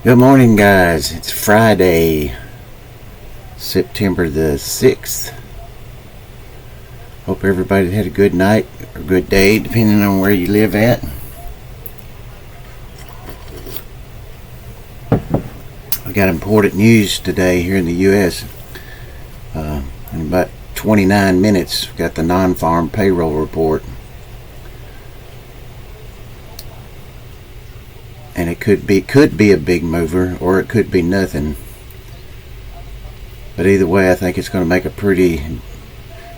Good morning, guys. It's Friday, September the 6th. Hope everybody had a good night or good day, depending on where you live at. I got important news today here in the U.S. In about 29 minutes, we got the non-farm payroll report. And it could be a big mover, or it could be nothing. But either way, I think it's going to make a pretty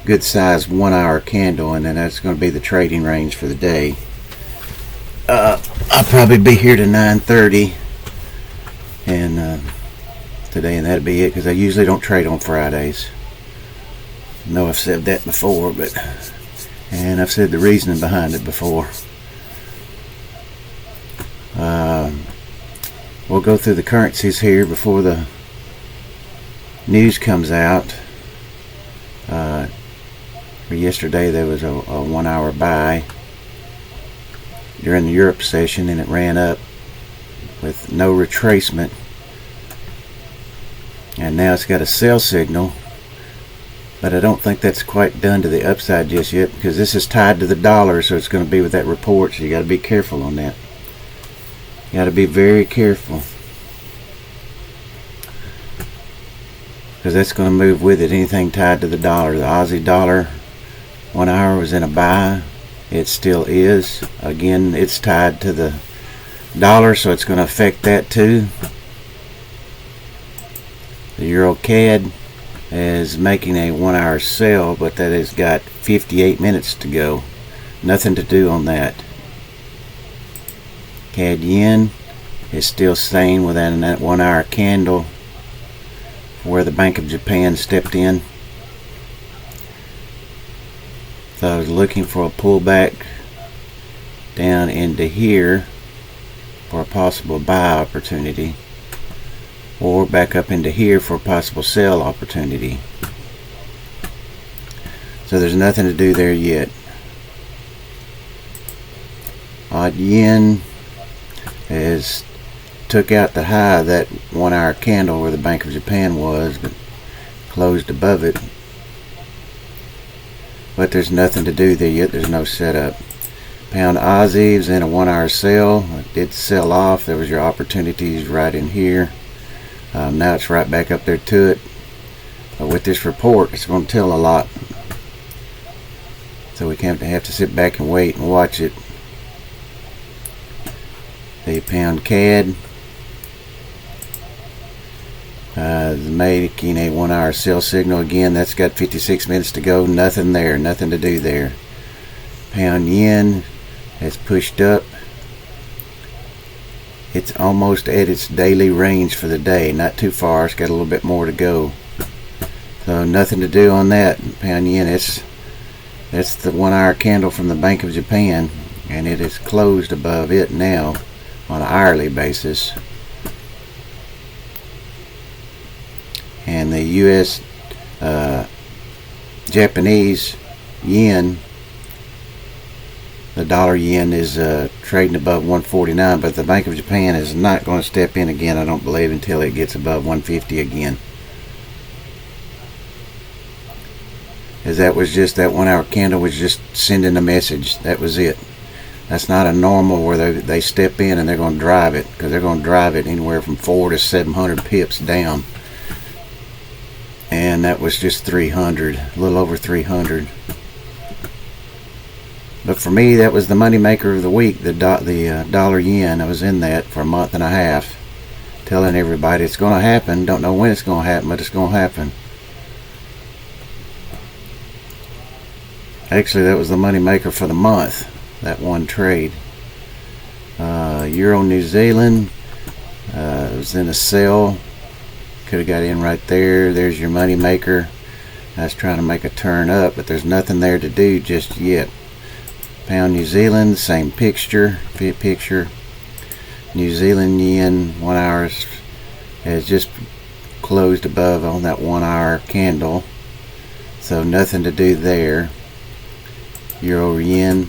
good sized 1 hour candle, and then that's going to be the trading range for the day. I'll probably be here to 9:30 and today, and that'll be it, because I usually don't trade on Fridays. I know I've said that before, and I've said the reasoning behind it before. We'll go through the currencies here before the news comes out. Yesterday there was a 1 hour buy during the Europe session, and it ran up with no retracement, and now it's got a sell signal, but I don't think that's quite done to the upside just yet, because this is tied to the dollar, so it's going to be with that report, so you got to be careful on that. You got to be very careful, because that's going to move with it. Anything tied to the dollar. The Aussie dollar 1 hour was in a buy. It still is. Again, it's tied to the dollar, so it's going to affect that too. The Euro CAD is making a 1 hour sell, but that has got 58 minutes to go. Nothing to do on that. CAD yen is still staying within that 1 hour candle where the Bank of Japan stepped in. So I was looking for a pullback down into here for a possible buy opportunity, or back up into here for a possible sell opportunity. So there's nothing to do there yet. Odd yen has took out the high of that 1 hour candle where the Bank of Japan was, but closed above it. But there's nothing to do there yet. There's no setup. Pound Aussie is in a 1 hour sell. It did sell off. There was your opportunities right in here. Now it's right back up there to it. But with this report, it's going to tell a lot. So we can't have to sit back and wait and watch it. The pound CAD making a 1 hour sell signal again. That's got 56 minutes to go. Nothing there. Nothing to do there. Pound yen has pushed up. It's almost at its daily range for the day. Not too far. It's got a little bit more to go. So nothing to do on that. Pound yen, that's the 1 hour candle from the Bank of Japan, and it is closed above it now on an hourly basis. And the US Japanese yen, the dollar yen is trading above 149, but the Bank of Japan is not going to step in again, I don't believe, until it gets above 150 again. As that 1 hour candle was just sending a message. That was it. That's not a normal where they step in and they're going to drive it, because they're going to drive it anywhere from 400 to 700 pips down. And that was just 300, a little over 300. But for me, that was the money maker of the week, the dollar yen. I was in that for a month and a half, telling everybody it's going to happen. Don't know when it's going to happen, but it's going to happen. Actually, that was the money maker for the month, that one trade. Euro New Zealand was in a sell. Could have got in right there. There's your money maker. I was trying to make a turn up, but there's nothing there to do just yet. Pound New Zealand, same picture. New Zealand yen 1 hour has just closed above on that 1 hour candle, so nothing to do there. Euro yen,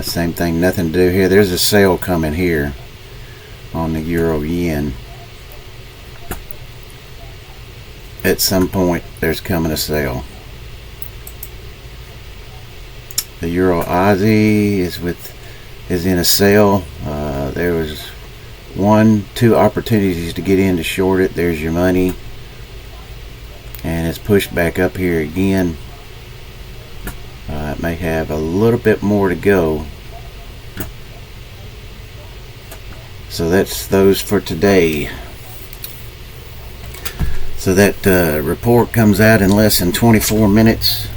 same thing, nothing to do here. There's a sale coming here. on the euro yen. At some point there's coming a sale. The euro Aussie is in a sale. There was 1-2 opportunities to get in to short it. There's your money, and it's pushed back up here again. It may have a little bit more to go. So that's those for today. So that report comes out in less than 24 minutes.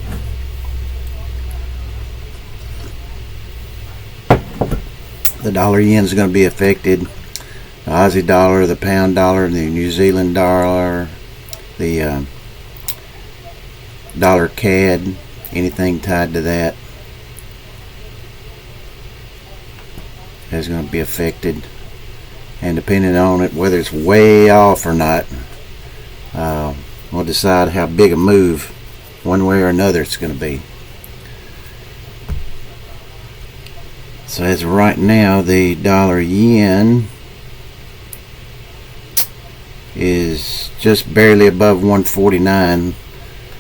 The dollar yen is going to be affected. The Aussie dollar, the pound dollar, the New Zealand dollar, the dollar CAD, anything tied to that is going to be affected. And depending on it, whether it's way off or not, we'll decide how big a move, one way or another, it's going to be. So as of right now, the dollar yen is just barely above 149.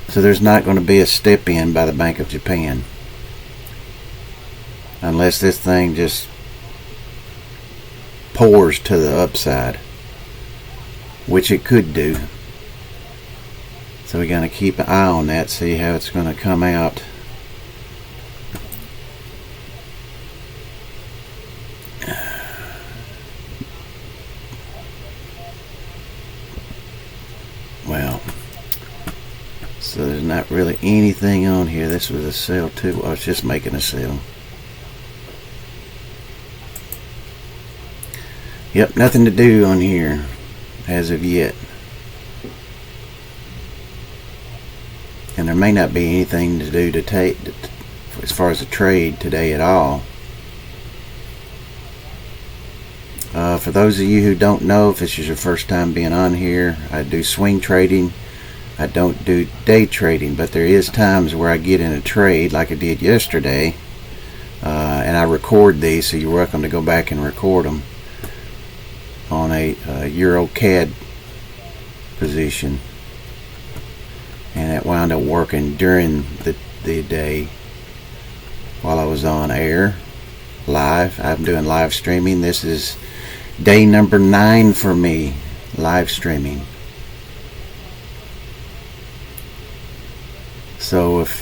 So there's not going to be a step in by the Bank of Japan unless this thing just pours to the upside, which it could do. So we're going to keep an eye on that, see how it's going to come out. Well, so there's not really anything on here. This was a sale too. I was just making a sale. Yep, nothing to do on here as of yet. And there may not be anything to do to take as far as a trade today at all. For those of you who don't know, if this is your first time being on here, I do swing trading. I don't do day trading, but there is times where I get in a trade like I did yesterday, and I record these, so you're welcome to go back and record them on a Euro CAD position. And it wound up working during the day while I was on air live. I'm doing live streaming. This is day number 9 for me, live streaming. So if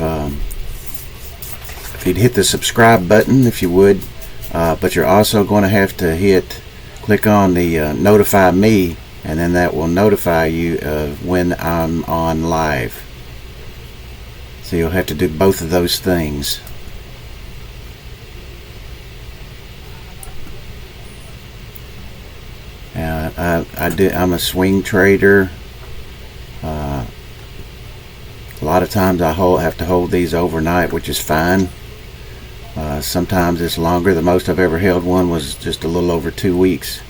you'd hit the subscribe button, if you would, but you're also going to have to click on the notify me, and then that will notify you of when I'm on live. So you'll have to do both of those things. I'm a swing trader. A lot of times I have to hold these overnight, which is fine. Sometimes it's longer. The most I've ever held one was just a little over 2 weeks,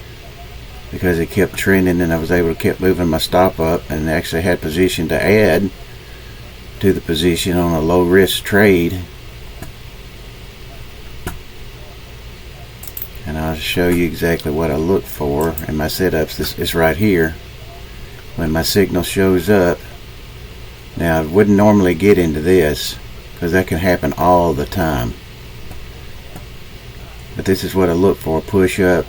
because it kept trending and I was able to keep moving my stop up, and actually had position to add to the position on a low risk trade. And I'll show you exactly what I look for in my setups. This is right here when my signal shows up. Now I wouldn't normally get into this because that can happen all the time, but this is what I look for: push up,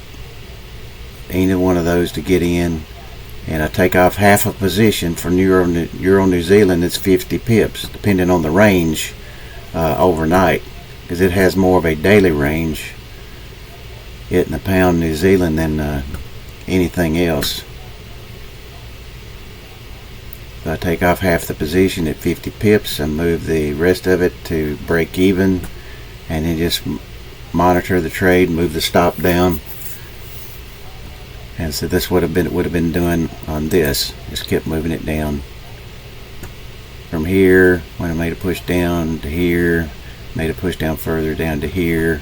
either one of those to get in, and I take off half a position. For Euro New Zealand, it's 50 pips depending on the range overnight, because it has more of a daily range, it in the pound New Zealand, than anything else. So I take off half the position at 50 pips and move the rest of it to break even, and then just monitor the trade, move the stop down. And so this would have been doing on this. Just kept moving it down from here. When I made a push down to here, made a push down further down to here,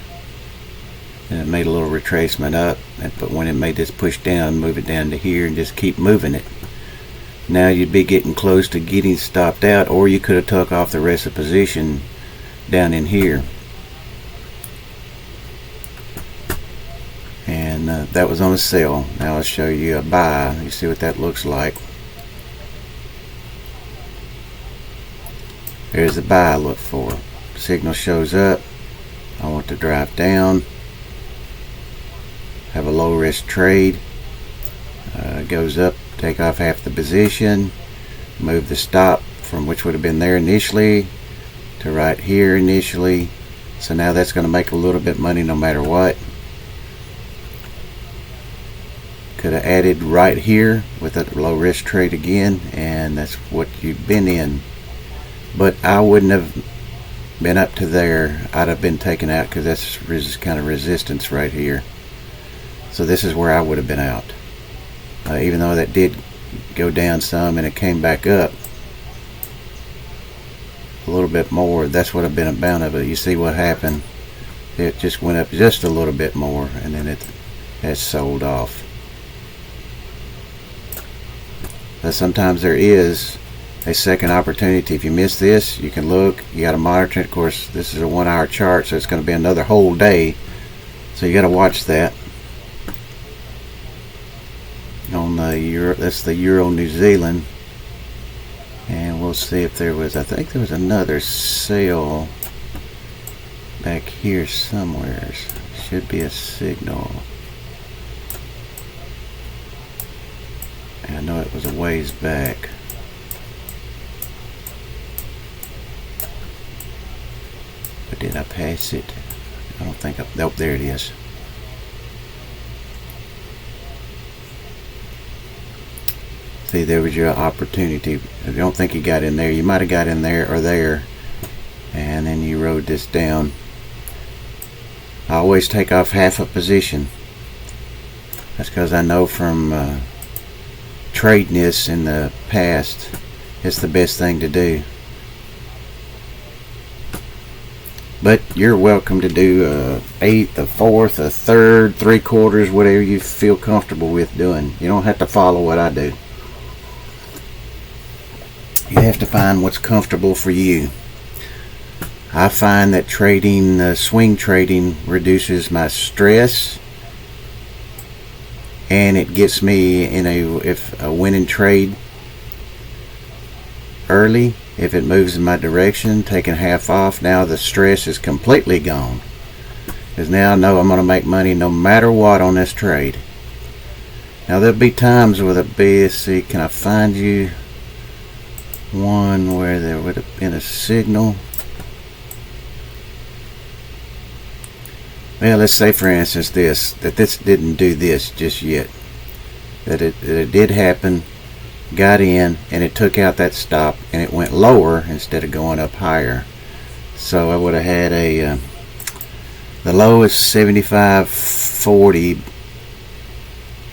and it made a little retracement up. But when it made this push down, move it down to here and just keep moving it. Now you'd be getting close to getting stopped out, or you could have took off the rest of the position down in here. And that was on a sell. Now I'll show you a buy. You see what that looks like. There's the buy I look for. Signal shows up. I want to drive down. Have a low risk trade. Goes up, take off half the position. Move the stop from which would have been there initially to right here initially. So now that's going to make a little bit of money no matter what. Could have added right here with a low risk trade again, and that's what you've been in. But I wouldn't have been up to there. I'd have been taken out because that's kind of resistance right here. So this is where I would have been out. Even though that did go down some and it came back up a little bit more, that's what I've been about of it. You see what happened? It just went up just a little bit more, and then it has sold off. But sometimes there is a second opportunity. If you miss this, you can look. You got to monitor it. Of course, this is a 1 hour chart, so it's going to be another whole day. So you got to watch that. On the Euro, that's the Euro New Zealand, and we'll see if there was. I think there was another sale back here somewhere. Should be a signal. I know it was a ways back. But did I pass it? I don't think I. Nope, there it is. See, there was your opportunity. If you don't think you got in there, you might have got in there or there, and then you rode this down. I always take off half a position. That's because I know from trading this in the past, it's the best thing to do. But you're welcome to do a eighth, a fourth, a third, 3/4, whatever you feel comfortable with doing. You don't have to follow what I do. You have to find what's comfortable for you. I find that trading, swing trading, reduces my stress, and it gets me in a winning trade early. If it moves in my direction, taking half off, now the stress is completely gone. Because now I know I'm going to make money no matter what on this trade. Now there'll be times with a BSC. Can I find you one where there would have been a signal? Well, let's say for instance that this didn't do this just yet. That it did happen, got in, and it took out that stop, and it went lower instead of going up higher. So I would have had a the low is 75.40,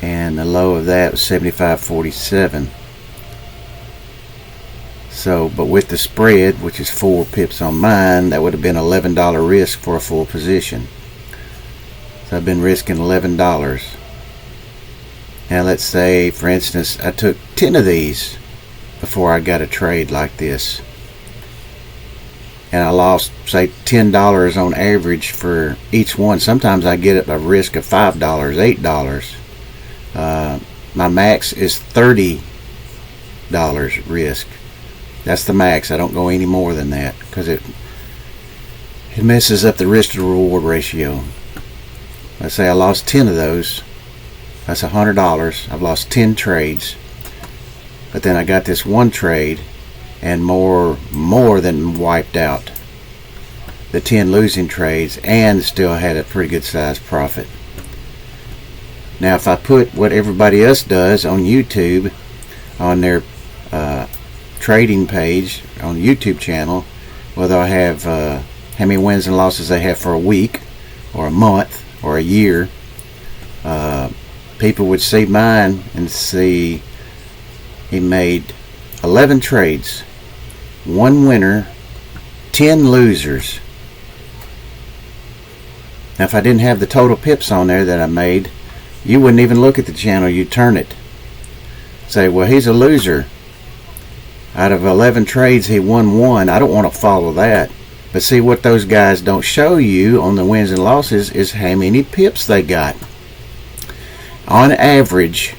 and the low of that was 75.47. So, but with the spread, which is 4 pips on mine, that would have been $11 risk for a full position. So I've been risking $11. Now let's say, for instance, I took 10 of these before I got a trade like this, and I lost, say, $10 on average for each one. Sometimes I get a risk of $5, $8. My max is $30 risk. That's the max. I don't go any more than that because it messes up the risk to reward ratio. Let's say I lost 10 of those. That's $100. I've lost 10 trades. But then I got this one trade and more than wiped out the 10 losing trades and still had a pretty good sized profit. Now if I put what everybody else does on YouTube on their trading page on the YouTube channel, whether I have how many wins and losses they have for a week or a month or a year, people would see mine and see he made 11 trades, 1 winner, 10 losers. Now if I didn't have the total pips on there that I made, you wouldn't even look at the channel. You'd turn it, say, well, he's a loser. Out of 11 trades, he won 1. I don't want to follow that. But see, what those guys don't show you on the wins and losses is how many pips they got. on average,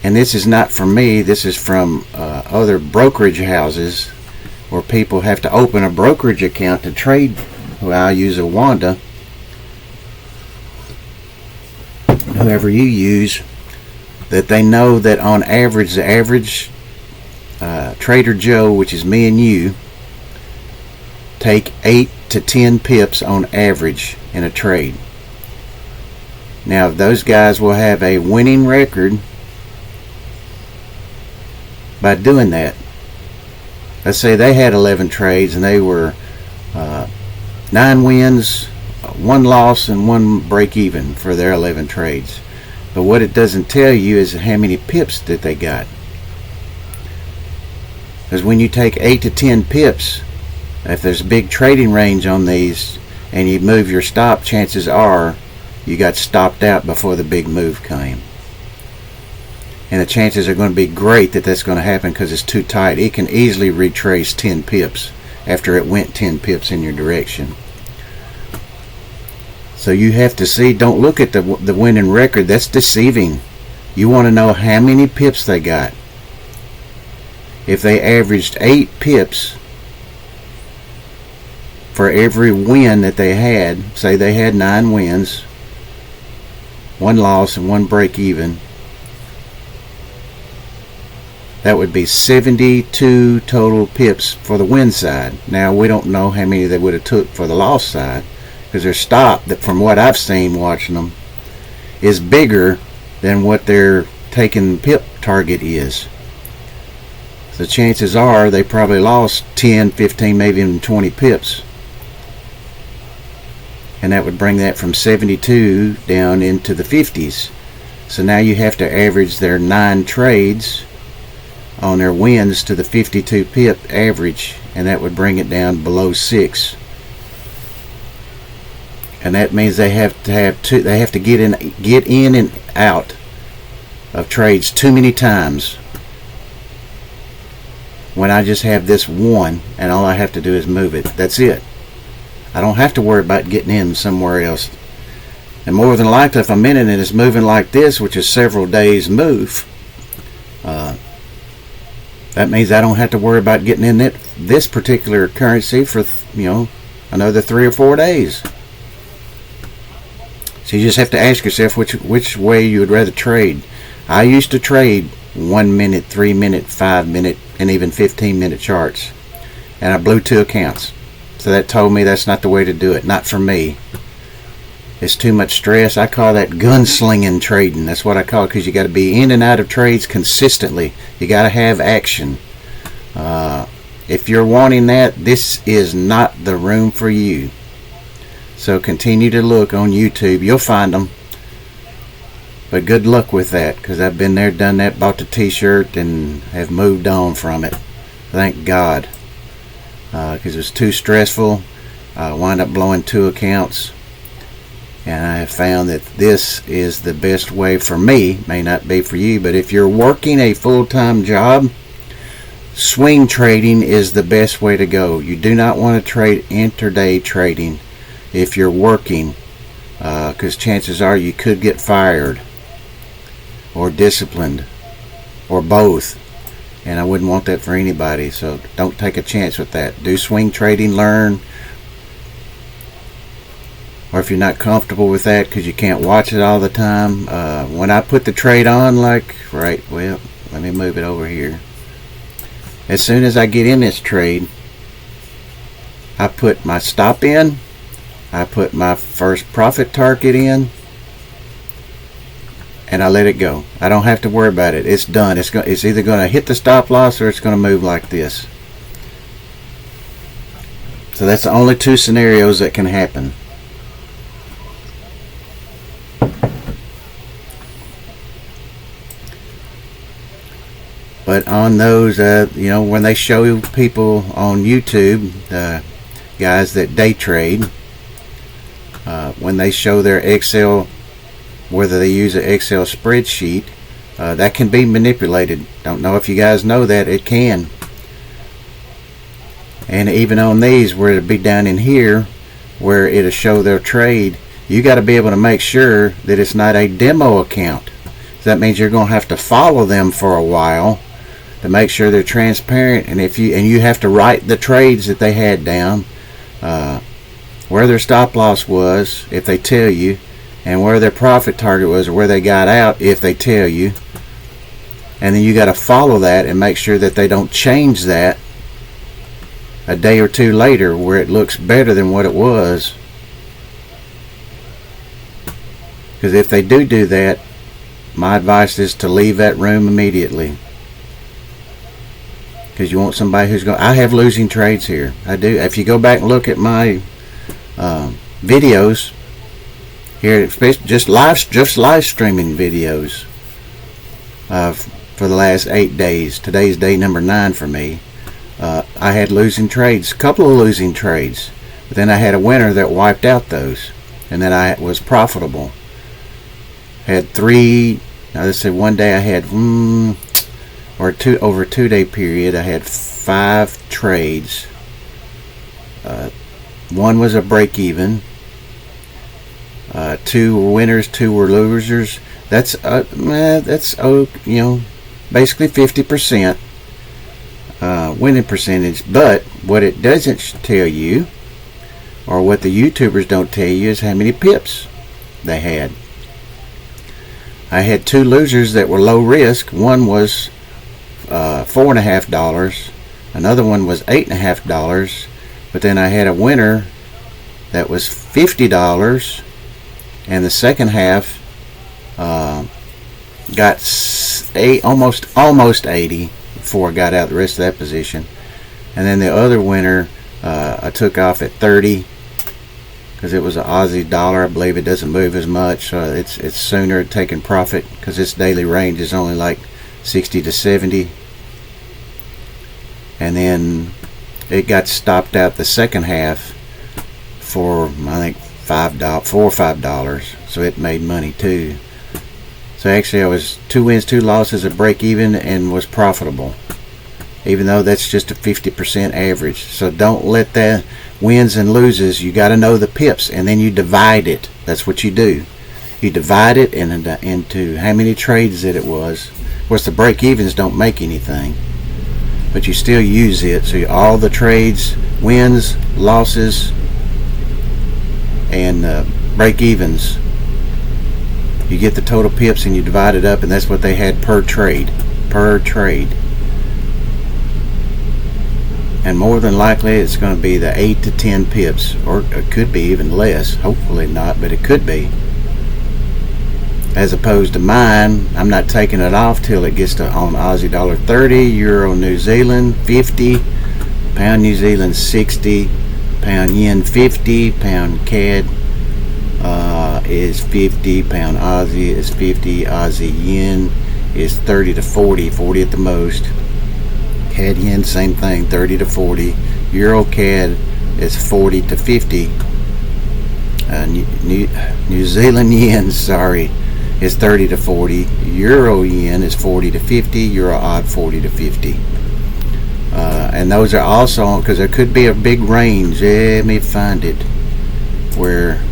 and this is not from me, this is from other brokerage houses where people have to open a brokerage account to trade. Well, I use a Wanda, whoever you use, that they know that on average, the average Trader Joe, which is me and you, take 8 to 10 pips on average in a trade. Now, those guys will have a winning record by doing that. Let's say they had 11 trades and they were 9 wins, 1 loss, and 1 break even for their 11 trades. But what it doesn't tell you is how many pips that they got. Because when you take 8 to 10 pips, if there's a big trading range on these and you move your stop, chances are you got stopped out before the big move came. And the chances are going to be great that that's going to happen because it's too tight. It can easily retrace 10 pips after it went 10 pips in your direction. So you have to see, don't look at the winning record. That's deceiving. You want to know how many pips they got. If they averaged 8 pips for every win that they had, say they had 9 wins, 1 loss, and 1 break even, that would be 72 total pips for the win side. Now, we don't know how many they would have took for the loss side, because their stop, that from what I've seen watching them, is bigger than what their taking pip target is. So chances are they probably lost 10, 15, maybe even 20 pips. And that would bring that from 72 down into the 50s. So now you have to average their 9 trades on their wins to the 52 pip average, and that would bring it down below 6. And that means they have to get in and out of trades too many times. When I just have this one and all I have to do is move it. That's it. I don't have to worry about getting in somewhere else. And more than likely, if I'm in it and it's moving like this, which is several days move, that means I don't have to worry about getting in this particular currency for another 3 or 4 days. So you just have to ask yourself which way you would rather trade. I used to trade 1 minute, 3 minute, 5 minute, and even 15-minute charts, and I blew 2 accounts. So that told me that's not the way to do it. Not for me. It's too much stress. I call that gunslinging trading. That's what I call it, because you got to be in and out of trades consistently. You got to have action. If you're wanting that, this is not the room for you. So continue to look on YouTube. You'll find them. But good luck with that, because I've been there, done that, bought the t-shirt, and have moved on from it. Thank God. Because it was too stressful. I wound up blowing 2 accounts. And I have found that this is the best way for me. May not be for you, but if you're working a full-time job, swing trading is the best way to go. You do not want to trade intraday trading if you're working, because chances are you could get fired or disciplined or both, and I wouldn't want that for anybody. So don't take a chance with that. Do swing trading, learn. Or if you're not comfortable with that because you can't watch it all the time, when I put the trade on, let me move it over here. As soon as I get in this trade, I put my stop in, I put my first profit target in, and I let it go. I don't have to worry about it. It's done. It's either going to hit the stop loss or it's going to move like this. So that's the only 2 scenarios that can happen. But on those, when they show people on YouTube, guys that day trade, when they show their Excel, whether they use an Excel spreadsheet, that can be manipulated. Don't know if you guys know that. It can. And even on these, where it'll be down in here, where it'll show their trade, you got to be able to make sure that it's not a demo account. So that means you're going to have to follow them for a while to make sure they're transparent, and you have to write the trades that they had down, where their stop loss was if they tell you, and where their profit target was, or where they got out if they tell you. And then you got to follow that and make sure that they don't change that a day or two later where it looks better than what it was. Because if they do that, my advice is to leave that room immediately. Because you want somebody who's going. I have losing trades here. I do. If you go back and look at my videos here, especially just live streaming videos for the last 8 days. Today's day number 9 for me. I had losing trades, a couple of losing trades, but then I had a winner that wiped out those, and then I was profitable. Had 3. Now let's say one day I had over a 2 day period I had 5 trades. One was a break even. 2 were winners, 2 were losers. That's basically 50% winning percentage. But what it doesn't tell you, or what the YouTubers don't tell you, is how many pips they had. I had 2 losers that were low risk. One was $4.50. Another one was $8.50. But then I had a winner that was $50, and the second half got almost 80 before I got out the rest of that position. And then the other winner I took off at 30 because it was an Aussie dollar. I believe it doesn't move as much, so it's sooner taking profit because its daily range is only like 60 to 70. And then it got stopped out the second half for I think $4 or $5, so it made money too. So actually I was 2 wins, 2 losses, a break even, and was profitable, even though that's just a 50% average. So don't let that wins and loses, you got to know the pips, and then you divide it. That's what you do. You divide it into how many trades that it was. Of course the break evens don't make anything, but you still use it. So all the trades, wins, losses, and break evens, you get the total pips and you divide it up, and that's what they had per trade. And more than likely it's going to be the 8 to 10 pips, or it could be even less. Hopefully not, but it could be. As opposed to mine, I'm not taking it off till it gets to on Aussie dollar 30, Euro New Zealand 50, Pound New Zealand 60, Pound Yen 50, Pound CAD is 50, Pound Aussie is 50, Aussie Yen is 30 to 40, 40 at the most. CAD Yen, same thing, 30 to 40. Euro CAD is 40 to 50. New Zealand Yen, sorry, is 30 to 40. Euro Yen is 40 to 50. Euro Odd 40 to 50. And those are also, because there could be a big range. Let me find it. Where,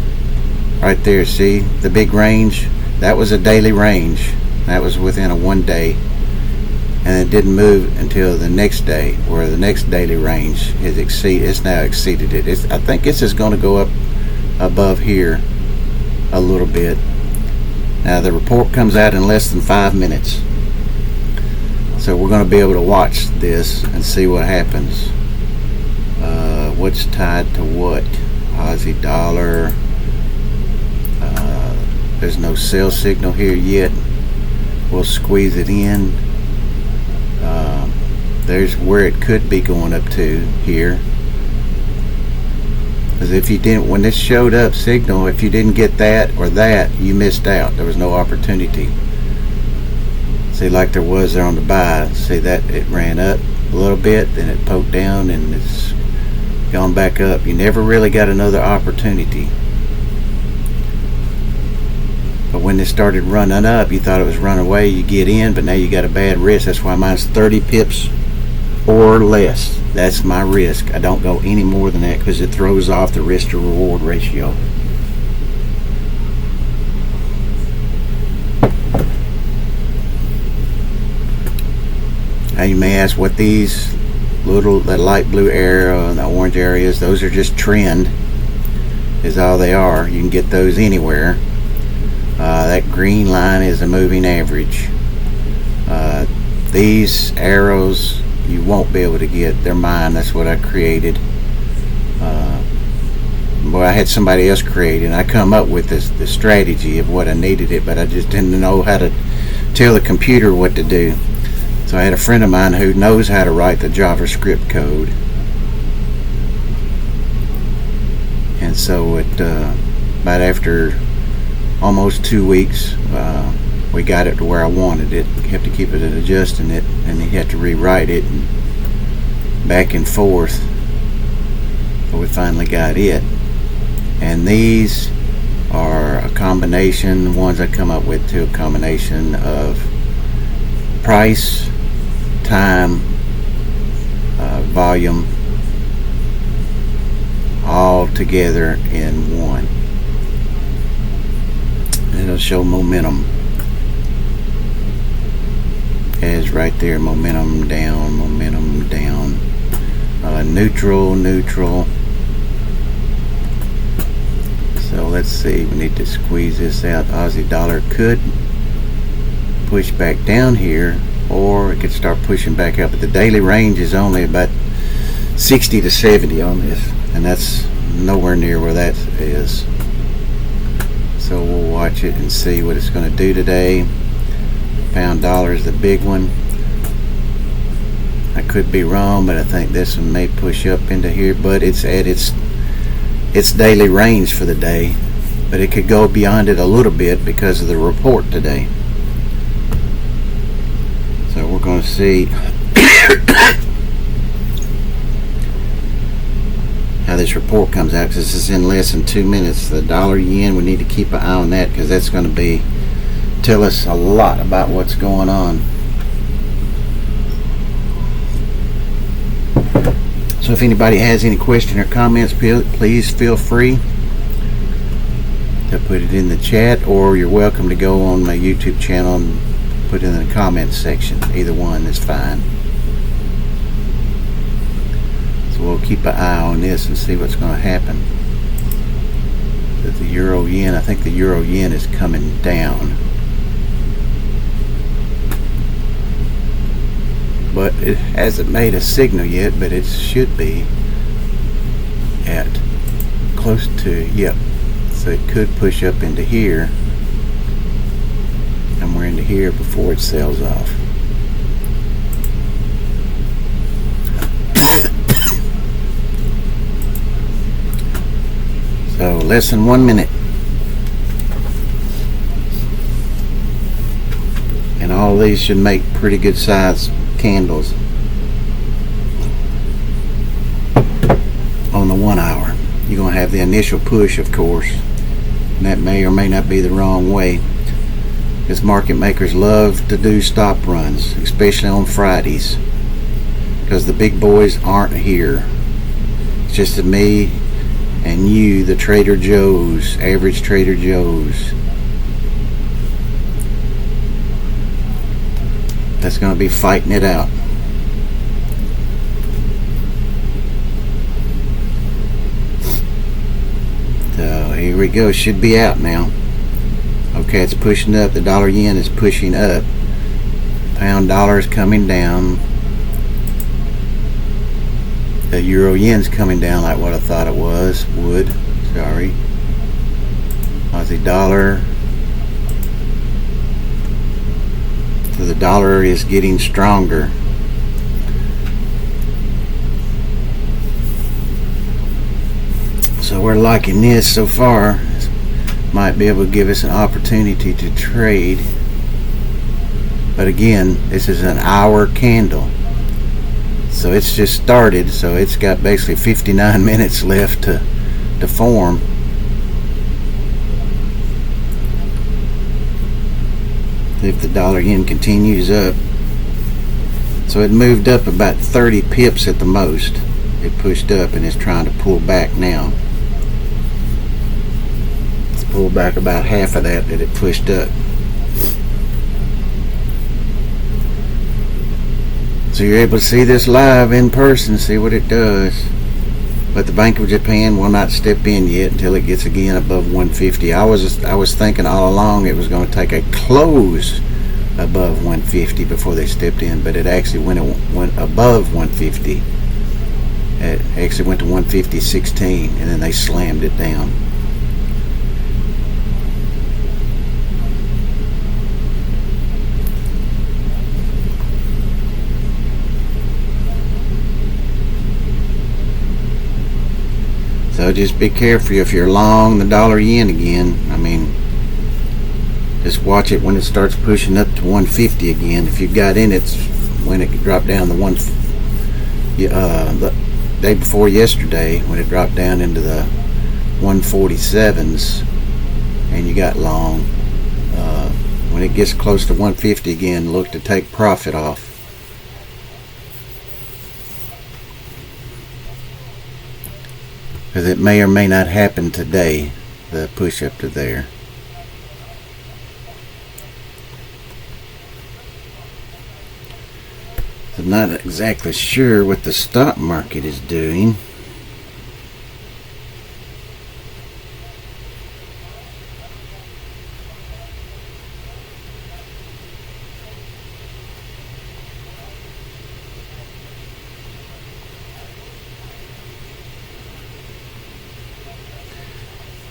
right there, see the big range? That was a daily range. That was within a 1 day. And it didn't move until the next day, where the next daily range it's now exceeded it. I think this is going to go up above here a little bit. Now the report comes out in less than 5 minutes, so we're going to be able to watch this and see what happens. What's tied to what? Aussie dollar. There's no sell signal here yet. We'll squeeze it in. There's where it could be going up to here, because if you didn't, when this showed up signal, if you didn't get that or that, you missed out. There was no opportunity. See, like there was there on the buy. See that it ran up a little bit, then it poked down, and it's gone back up. You never really got another opportunity. But when it started running up, you thought it was run away, you get in, but now you got a bad risk. That's why mine's 30 pips or less. That's my risk. I don't go any more than that because it throws off the risk to reward ratio. Now you may ask what these that light blue arrow and the orange areas, those are just trend, is all they are. You can get those anywhere. That green line is a moving average. These arrows you won't be able to get. They're mine. That's what I created. I had somebody else create it, and I come up with the strategy of what I needed it, but I just didn't know how to tell the computer what to do. So I had a friend of mine who knows how to write the JavaScript code, and so about after almost 2 weeks, we got it to where I wanted it. We have to keep it and adjusting it, and he had to rewrite it and back and forth. So we finally got it. And these are a combination, the ones I come up with, a combination of price, time, volume, all together in one. It'll show momentum as right there, momentum down, neutral. So let's see, we need to squeeze this out. Aussie dollar could push back down here, or it could start pushing back up, but the daily range is only about 60 to 70 on this, and that's nowhere near where that is. So we'll watch it and see what it's going to do today. Pound dollar is the big one. I could be wrong, but I think this one may push up into here, but it's at its daily range for the day, but it could go beyond it a little bit because of the report today. So we're going to see how this report comes out, because this is in less than 2 minutes. The dollar yen, we need to keep an eye on that, because that's going to tell us a lot about what's going on. So if anybody has any question or comments, please feel free to put it in the chat, or you're welcome to go on my YouTube channel and put it in the comments section. Either one is fine. So we'll keep an eye on this and see what's going to happen. The euro yen, I think the euro yen is coming down, but it hasn't made a signal yet, but it should be at close to, yep. So it could push up into here, and we're into here before it sells off. So less than 1 minute, and all these should make pretty good size candles on the 1 hour. You're going to have the initial push, of course, and that may or may not be the wrong way, because market makers love to do stop runs, especially on Fridays, because the big boys aren't here. It's just me and you, the Trader Joe's, average Trader Joe's. That's going to be fighting it out. So here we go. Should be out now. Okay, it's pushing up. The dollar yen is pushing up. Pound dollar is coming down. The euro yen's coming down like what I thought it would. Sorry. Aussie dollar. So the dollar is getting stronger. So we're liking this so far. This might be able to give us an opportunity to trade. But again, this is an hour candle. So it's just started, so it's got basically 59 minutes left to form. If the dollar yen continues up, so it moved up about 30 pips at the most. It pushed up and it's trying to pull back now. It's pulled back about half of that it pushed up. So you're able to see this live in person, see what it does. But the Bank of Japan will not step in yet until it gets again above 150. I was thinking all along it was going to take a close above 150 before they stepped in, but it actually went above 150. It actually went to 150.16, and then they slammed it down. So just be careful if you're long the dollar yen again. I mean, just watch it when it starts pushing up to 150 again. If you got in it when it dropped down to the day before yesterday, when it dropped down into the 147s, and you got long, when it gets close to 150 again, look to take profit off. Because it may or may not happen today, the push up to there. I'm not exactly sure what the stock market is doing.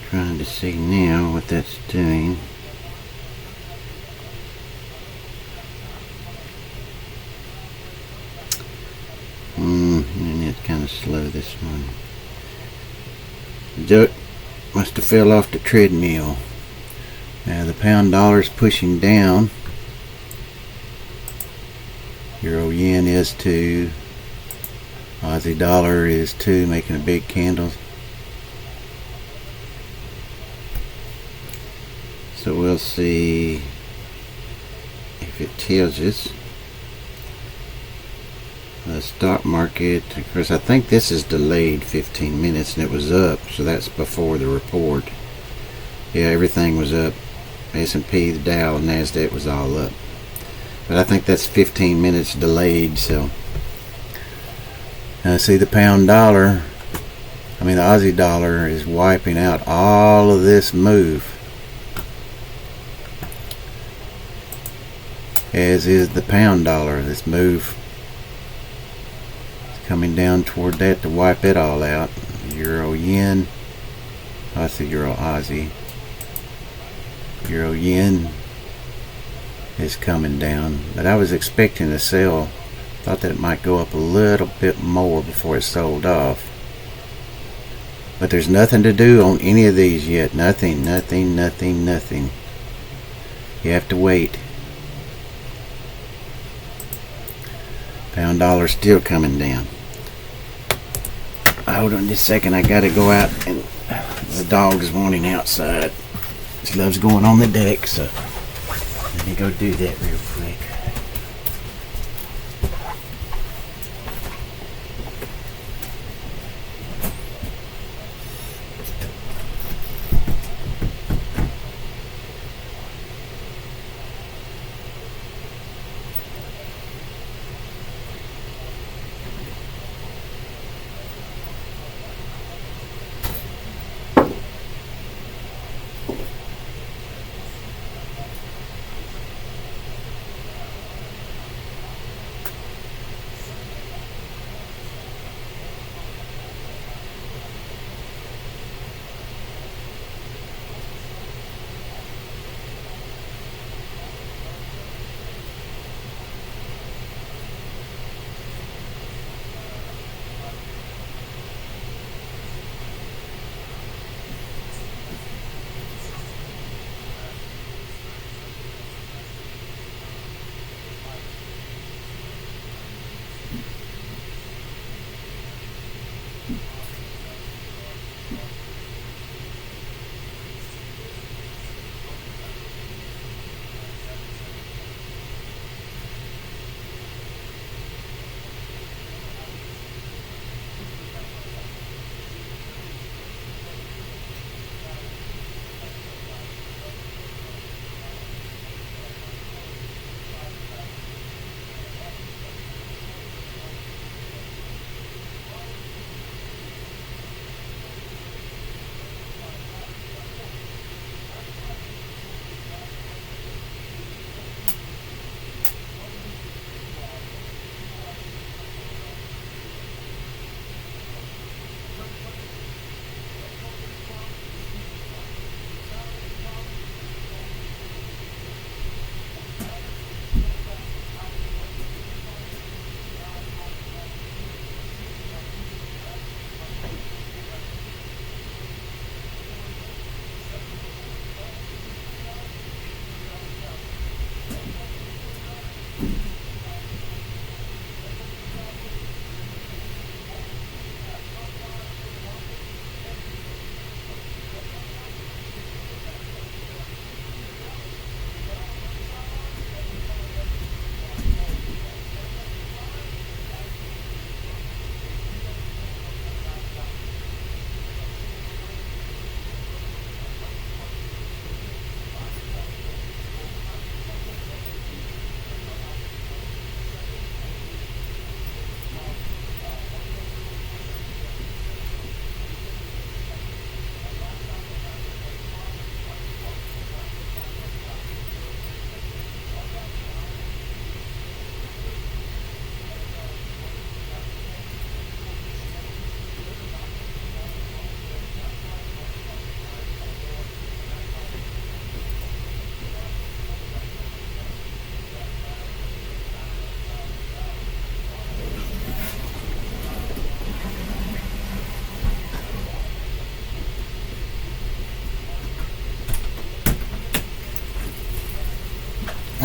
Trying to see now what that's doing. And it's kind of slow this morning. Duck must have fell off the treadmill. Now the pound dollar is pushing down. Euro yen is 2. Aussie dollar is 2, making a big candle. So we'll see if it tells us. The stock market, of course, I think this is delayed 15 minutes and it was up, so that's before the report. Yeah, everything was up. S&P, the Dow, and NASDAQ was all up. But I think that's 15 minutes delayed, so. See the pound dollar, the Aussie dollar is wiping out all of this move. As is the pound dollar. This move is coming down toward that to wipe it all out. Euro yen. That's the Euro Aussie. Euro yen is coming down. But I was expecting to sell. Thought that it might go up a little bit more before it sold off. But there's nothing to do on any of these yet. Nothing. You have to wait. Pound dollar still coming down. Hold on just a second. I gotta go out, and the dog is wanting outside. She loves going on the deck, so let me go do that real quick.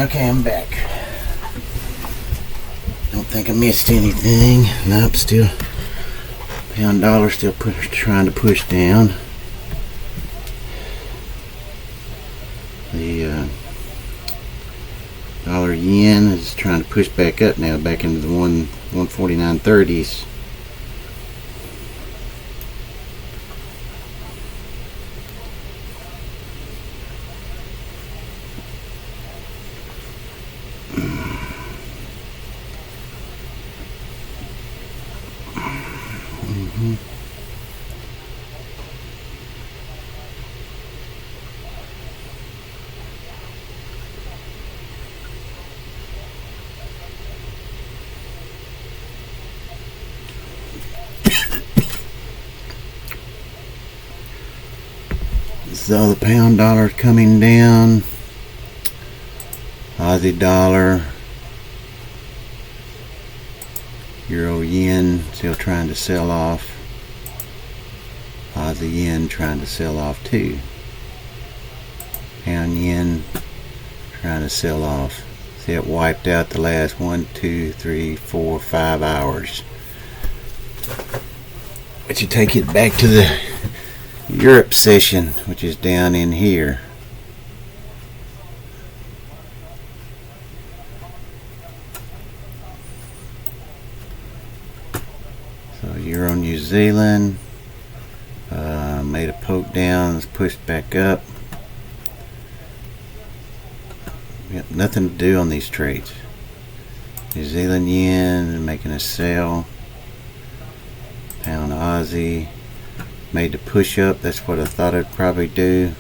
Okay, I'm back. Don't think I missed anything. Nope, still pound dollar still trying to push down. The dollar yen is trying to push back up now, back into the 149.30s. So the pound dollar coming down. Aussie dollar, euro yen still trying to sell off. Aussie yen trying to sell off too. Pound yen trying to sell off. See, it wiped out the last 1, 2, 3, 4, 5 hours. But you take it back to the Europe session, which is down in here. So Euro New Zealand made a poke down, it's pushed back up. Got nothing to do on these trades. New Zealand yen making a sell. Pound Aussie made the push up. That's what I thought I'd probably do.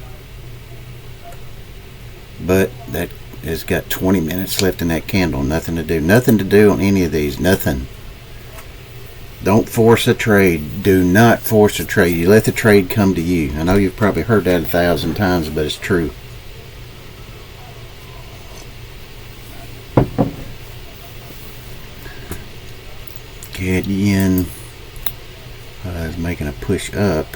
But that has got 20 minutes left in that candle. Nothing to do. Nothing to do on any of these. Nothing. Don't force a trade. Do not force a trade. You let the trade come to you. I know you've probably heard that 1,000 times, but it's true. CAD yen is making a push up.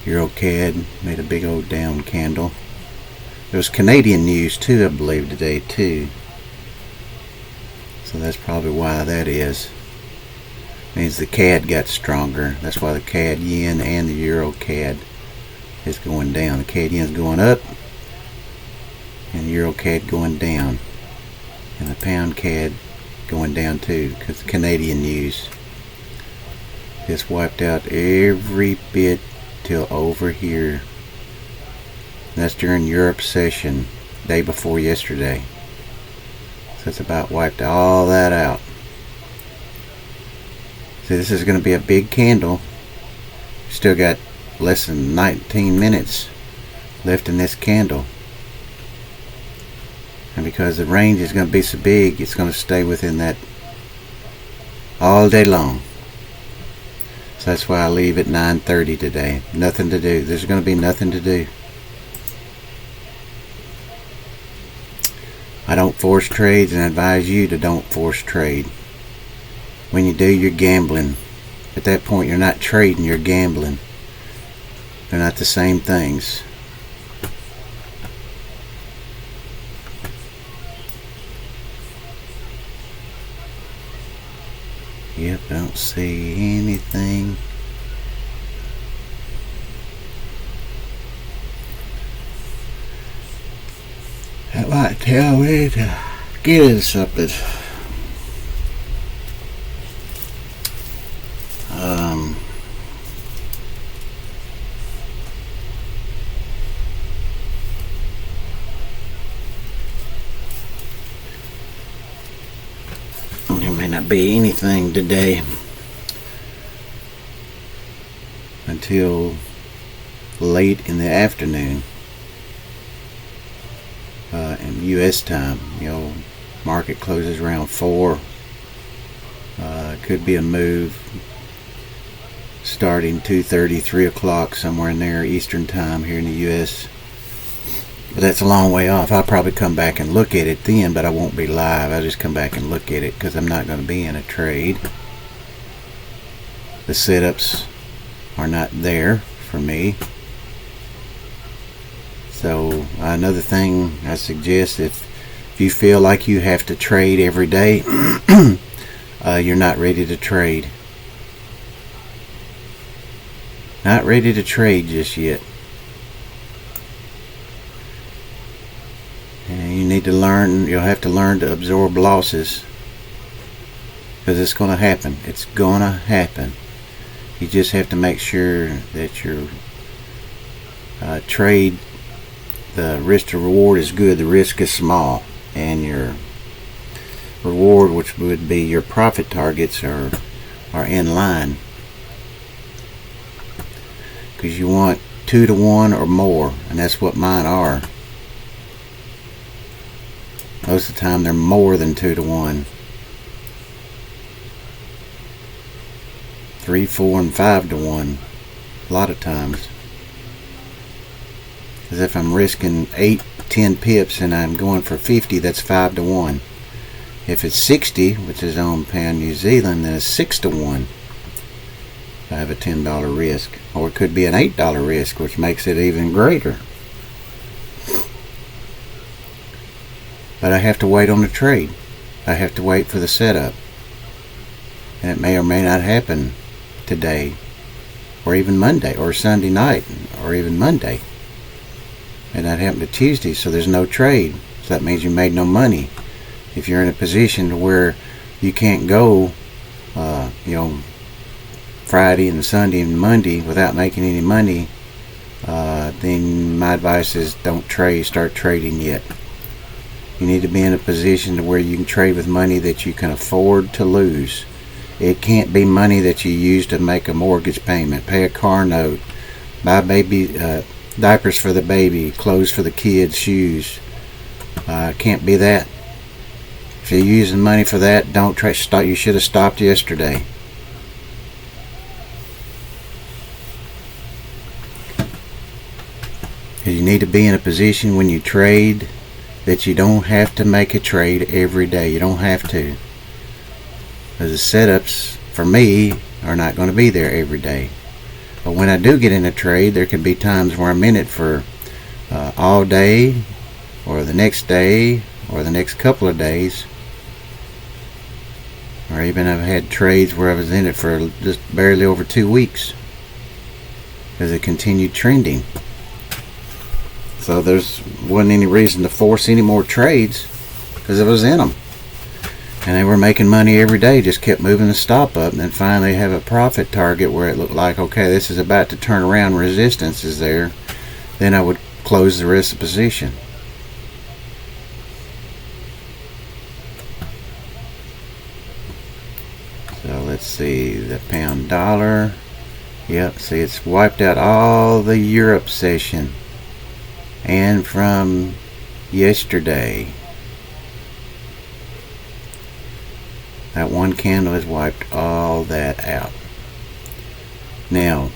Euro CAD made a big old down candle. There was Canadian news too, I believe, today too. So that's probably why that is. Means the CAD got stronger. That's why the CAD yen and the Euro CAD is going down. The CAD yen is going up and the Euro CAD going down. And the pound CAD going down too, because the Canadian news just wiped out every bit till over here. And that's during Europe session, day before yesterday. So it's about wiped all that out. So this is going to be a big candle. Still got less than 19 minutes left in this candle. And because the range is going to be so big, it's going to stay within that all day long. So that's why I leave at 9:30 today. Nothing to do. There's going to be nothing to do. I don't force trades, and I advise you to don't force trade. When you do, you're gambling. At that point, you're not trading, you're gambling. They're not the same things. Yep, I don't see anything. That might tell me to get in something. There may not be anything today until late in the afternoon in U.S. time. You know, market closes around 4. Could be a move starting 2:30, 3 o'clock, somewhere in there Eastern time here in the U.S. But that's a long way off. I'll probably come back and look at it then, but I won't be live. I'll just come back and look at it because I'm not going to be in a trade. The setups are not there for me. So another thing I suggest, if you feel like you have to trade every day, you're not ready to trade. Not ready to trade just yet. And you need to learn, you'll have to learn to absorb losses, because it's going to happen. It's going to happen. You just have to make sure that your trade, the risk to reward is good, the risk is small, and your reward, which would be your profit targets, are in line. Because you want 2 to 1 or more, and that's what mine are. Most of the time they're more than 2 to 1. 3, 4, and 5 to 1 a lot of times. Because if I'm risking 8, 10 pips and I'm going for 50, that's 5 to 1. If it's 60, which is on pound New Zealand, then it's 6 to 1. I have a $10 risk, or it could be an $8 risk, which makes it even greater. But I have to wait on the trade. I have to wait for the setup, and it may or may not happen today, or even Monday, or Sunday night, or even Monday. And that happened to Tuesday, so there's no trade. So that means you made no money. If you're in a position to where you can't go, Friday and Sunday and Monday without making any money, then my advice is don't start trading yet. You need to be in a position to where you can trade with money that you can afford to lose. It can't be money that you use to make a mortgage payment, pay a car note, buy baby diapers for the baby, clothes for the kids, shoes. Can't be that. If you're using money for that, don't try. You should have stopped yesterday. You need to be in a position when you trade that you don't have to make a trade every day. You don't have to. Because the setups, for me, are not going to be there every day. But when I do get in a trade, there can be times where I'm in it for all day, or the next day, or the next couple of days. Or even I've had trades where I was in it for just barely over 2 weeks, because it continued trending. So there wasn't any reason to force any more trades, because I was in them. And they were making money every day, just kept moving the stop up, and then finally have a profit target where it looked like, okay, this is about to turn around, resistance is there. Then I would close the rest of the position. So let's see, the pound dollar. Yep, see, it's wiped out all the Europe session. And from yesterday, that one candle has wiped all that out. Now,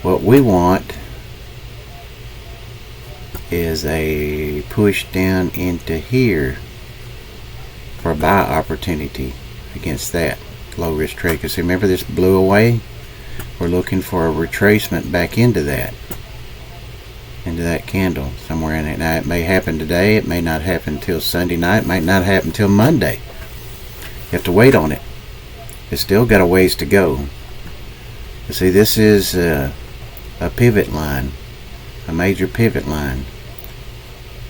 what we want is a push down into here for a buy opportunity against that low risk trade. Because remember, this blew away. We're looking for a retracement back into that candle somewhere in it. Now it may happen today, it may not happen until Sunday night, it might not happen until Monday. You have to wait on it. It's still got a ways to go. You see, this is a pivot line, a major pivot line.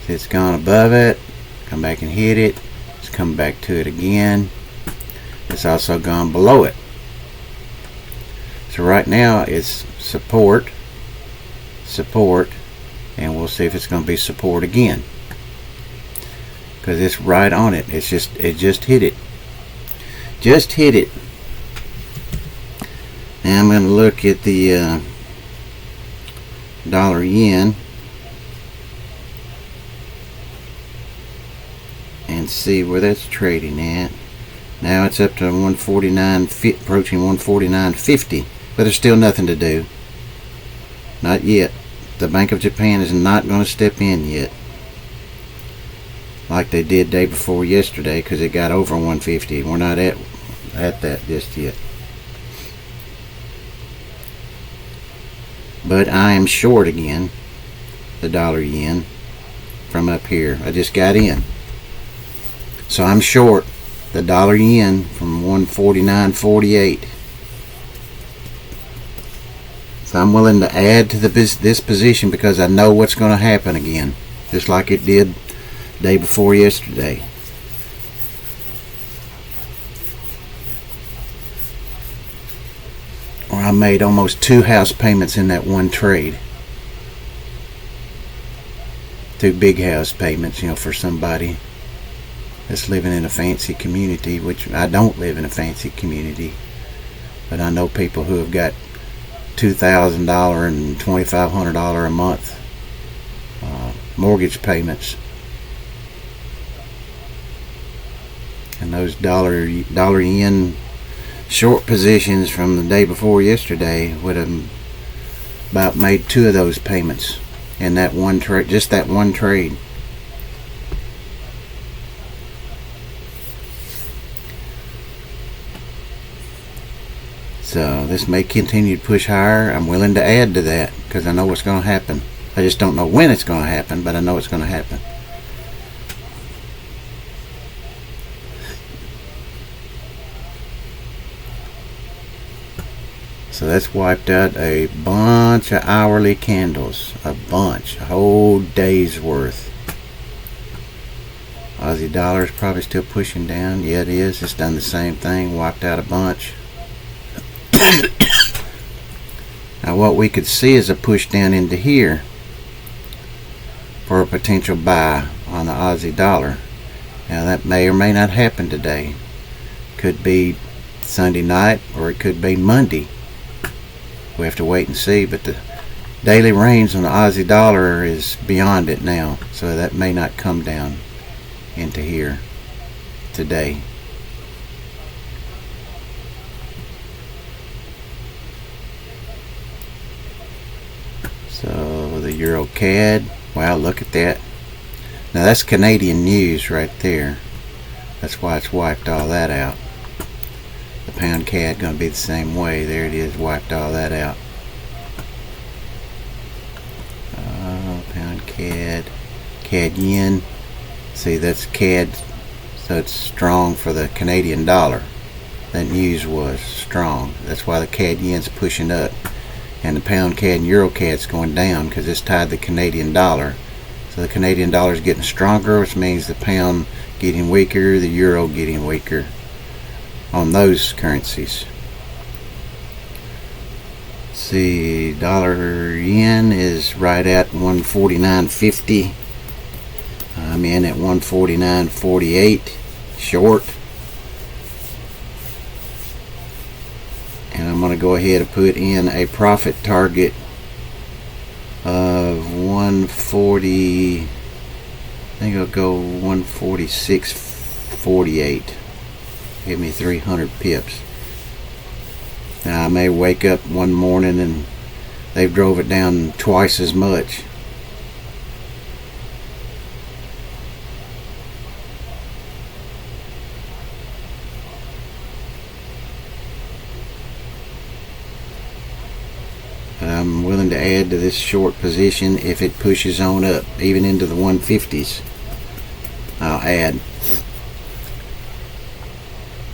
See, it's gone above it, come back and hit it, it's come back to it again. It's also gone below it. So right now it's support, and we'll see if it's going to be support again, because it's right on it. It just hit it. Just hit it. Now I'm going to look at the dollar yen and see where that's trading at. Now it's up to 149, approaching 149.50, but there's still nothing to do. Not yet. The Bank of Japan is not going to step in yet, like they did day before yesterday, because it got over 150. We're not at that just yet. But I am short again. the dollar yen from up here. I just got in. So I'm short the dollar yen from 149.48. So I'm willing to add to this position because I know what's going to happen again, just like it did day before yesterday. Where I made almost 2 house payments in that one trade. 2 big house payments, for somebody that's living in a fancy community, which I don't live in a fancy community, but I know people who have got $2,000 and $2,500 a month mortgage payments, and those dollar yen short positions from the day before yesterday would have about made 2 of those payments in that one trade, just that one trade. So this may continue to push higher. I'm willing to add to that because I know what's going to happen. I just don't know when it's going to happen, but I know it's going to happen. So that's wiped out a bunch of hourly candles. A whole day's worth. Aussie dollar is probably still pushing down. Yeah, it is. It's done the same thing. Wiped out a bunch. Now what we could see is a push down into here for a potential buy on the Aussie dollar. Now that may or may not happen today. Could be Sunday night or it could be Monday. We have to wait and see, but the daily range on the Aussie dollar is beyond it now, so that may not come down into here today. So the Euro CAD, wow, look at that. Now that's Canadian news right there. That's why it's wiped all that out. The pound CAD going to be the same way. There it is, wiped all that out. Pound CAD, CAD yen. See, that's CAD, so it's strong for the Canadian dollar. That news was strong. That's why the CAD yen's pushing up. And the pound CAD and Euro CAD's going down because it's tied to the Canadian dollar. So the Canadian dollar is getting stronger, which means the pound getting weaker, the euro getting weaker on those currencies. See, dollar yen is right at 149.50. I'm in at 149.48 short. And I'm going to go ahead and put in a profit target of 140. I think I'll go 146.48. Give me 300 pips. Now I may wake up one morning and they've drove it down twice as much. I'm willing to add to this short position if it pushes on up, even into the 150s. I'll add.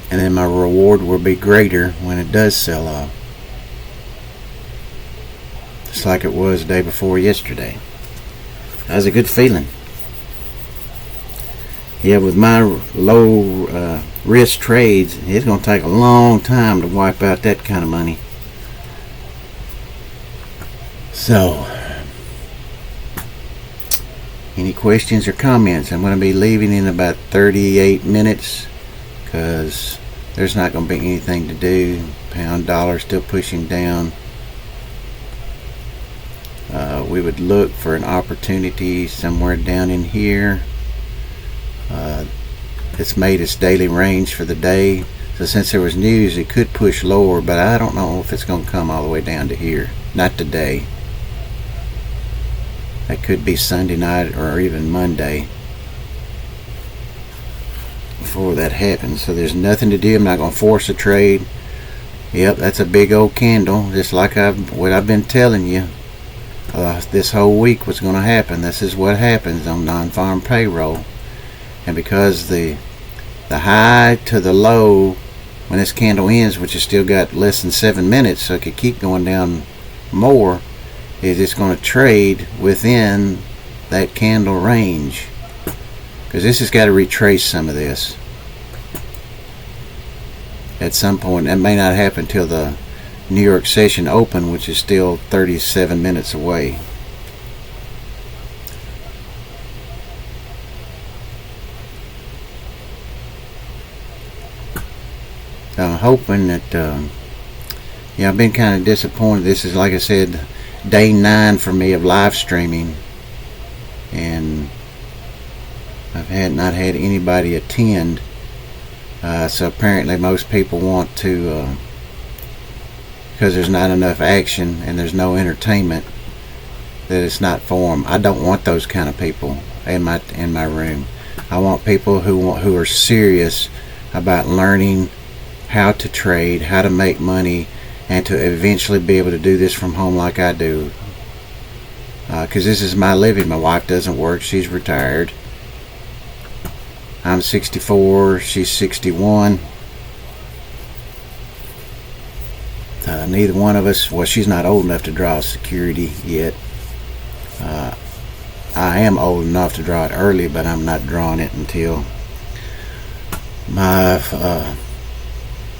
And then my reward will be greater when it does sell off. Just like it was the day before yesterday. That was a good feeling. Yeah, with my low risk trades, it's going to take a long time to wipe out that kind of money. So, any questions or comments? I'm going to be leaving in about 38 minutes because there's not going to be anything to do. Pound dollar still pushing down. We would look for an opportunity somewhere down in here. It's made its daily range for the day. So since there was news, it could push lower, but I don't know if it's going to come all the way down to here. Not today. That could be Sunday night or even Monday before that happens. So there's nothing to do. I'm not going to force a trade. Yep, that's a big old candle, just like what I've been telling you. this whole week was going to happen. This is what happens on non-farm payroll. And because the high to the low when this candle ends, which has still got less than 7 minutes, so it could keep going down more, is it's going to trade within that candle range, because this has got to retrace some of this at some point. That may not happen till the New York session open, which is still 37 minutes away. I'm hoping that yeah, I've been kind of disappointed. This is, like I said, day 9 for me of live streaming, and I've not had anybody attend. So apparently most people want to, because there's not enough action and there's no entertainment, that it's not for them. I don't want those kind of people in my room. I want people who are serious about learning how to trade, how to make money, and to eventually be able to do this from home like I do. Because this is my living. My wife doesn't work. She's retired. I'm 64. She's 61. Neither one of us, well, she's not old enough to draw security yet. I am old enough to draw it early, but I'm not drawing it until my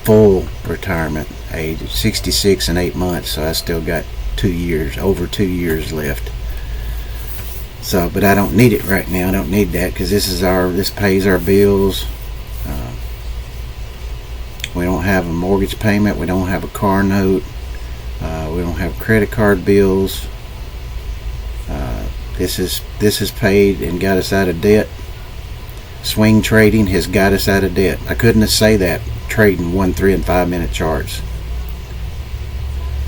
full retirement age, 66 and 8 months. So I still got 2 years, over 2 years left. So, but I don't need it right now. I don't need that, because this pays our bills. We don't have a mortgage payment. We don't have a car note. We don't have credit card bills. This is paid and got us out of debt. Swing trading has got us out of debt. I couldn't say that trading 1, 3, and 5 minute charts.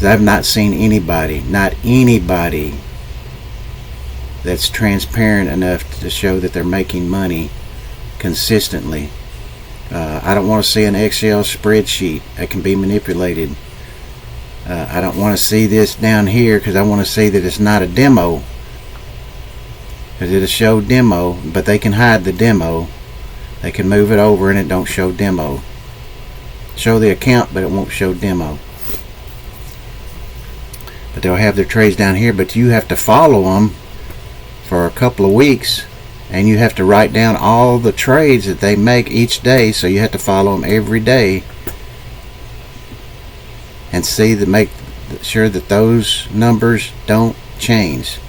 I've not seen anybody, not anybody, that's transparent enough to show that they're making money consistently. I don't want to see an Excel spreadsheet that can be manipulated. I don't want to see this down here, because I want to see that it's not a demo, because it'll show demo, but they can hide the demo. They can move it over and it don't show demo. Show the account, but it won't show demo. But they'll have their trades down here, but you have to follow them for a couple of weeks, and you have to write down all the trades that they make each day. So you have to follow them every day and make sure that those numbers don't change.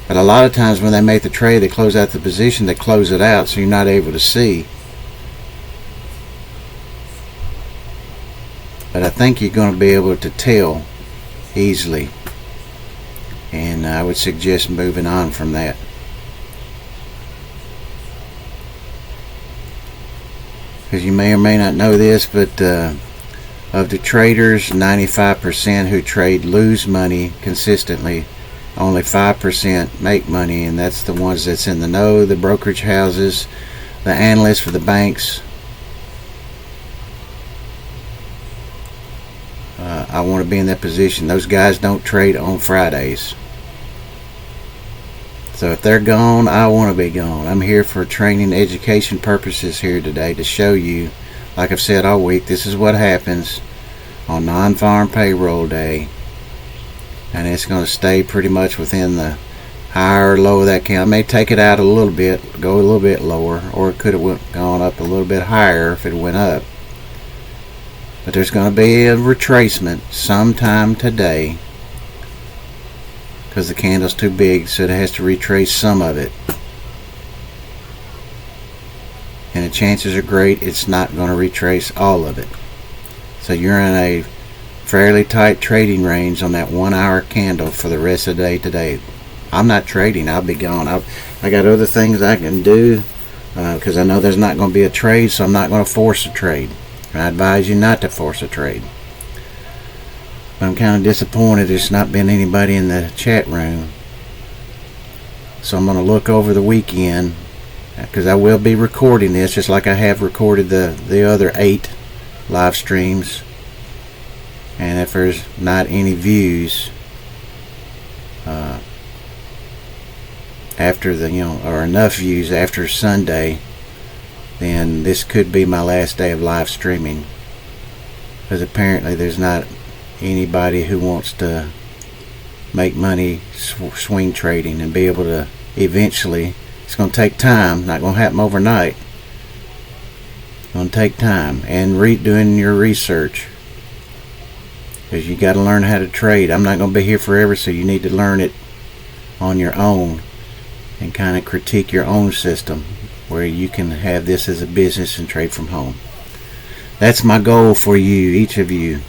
But a lot of times when they make the trade, they close out the position, they close it out, so you're not able to see. But I think you're going to be able to tell easily, and I would suggest moving on from that. Because you may or may not know this, but of the traders, 95% who trade lose money consistently. Only 5% make money, and that's the ones that's in the know, the brokerage houses, the analysts for the banks. I want to be in that position. Those guys don't trade on Fridays. So if they're gone, I want to be gone. I'm here for training education purposes here today to show you, like I've said all week, this is what happens on non-farm payroll day. And it's going to stay pretty much within the higher or low of that candle. I may take it out a little bit, go a little bit lower, or it could have gone up a little bit higher if it went up. But there's going to be a retracement sometime today, because the candle's too big, so it has to retrace some of it. And the chances are great it's not going to retrace all of it. So you're in a fairly tight trading range on that 1 hour candle for the rest of the day today. I'm not trading. I'll be gone. I got other things I can do, because I know there's not going to be a trade, so I'm not going to force a trade. I advise you not to force a trade. But I'm kind of disappointed there's not been anybody in the chat room. So I'm going to look over the weekend, because I will be recording this just like I have recorded the other 8 live streams. And if there's not any views, after the, or enough views after Sunday, then this could be my last day of live streaming, because apparently there's not anybody who wants to make money swing trading and be able to eventually. It's going to take time, not going to happen overnight. It's going to take time, and doing your research, because you got to learn how to trade. I'm not going to be here forever, so you need to learn it on your own and kind of critique your own system, where you can have this as a business and trade from home. That's my goal for you, each of you.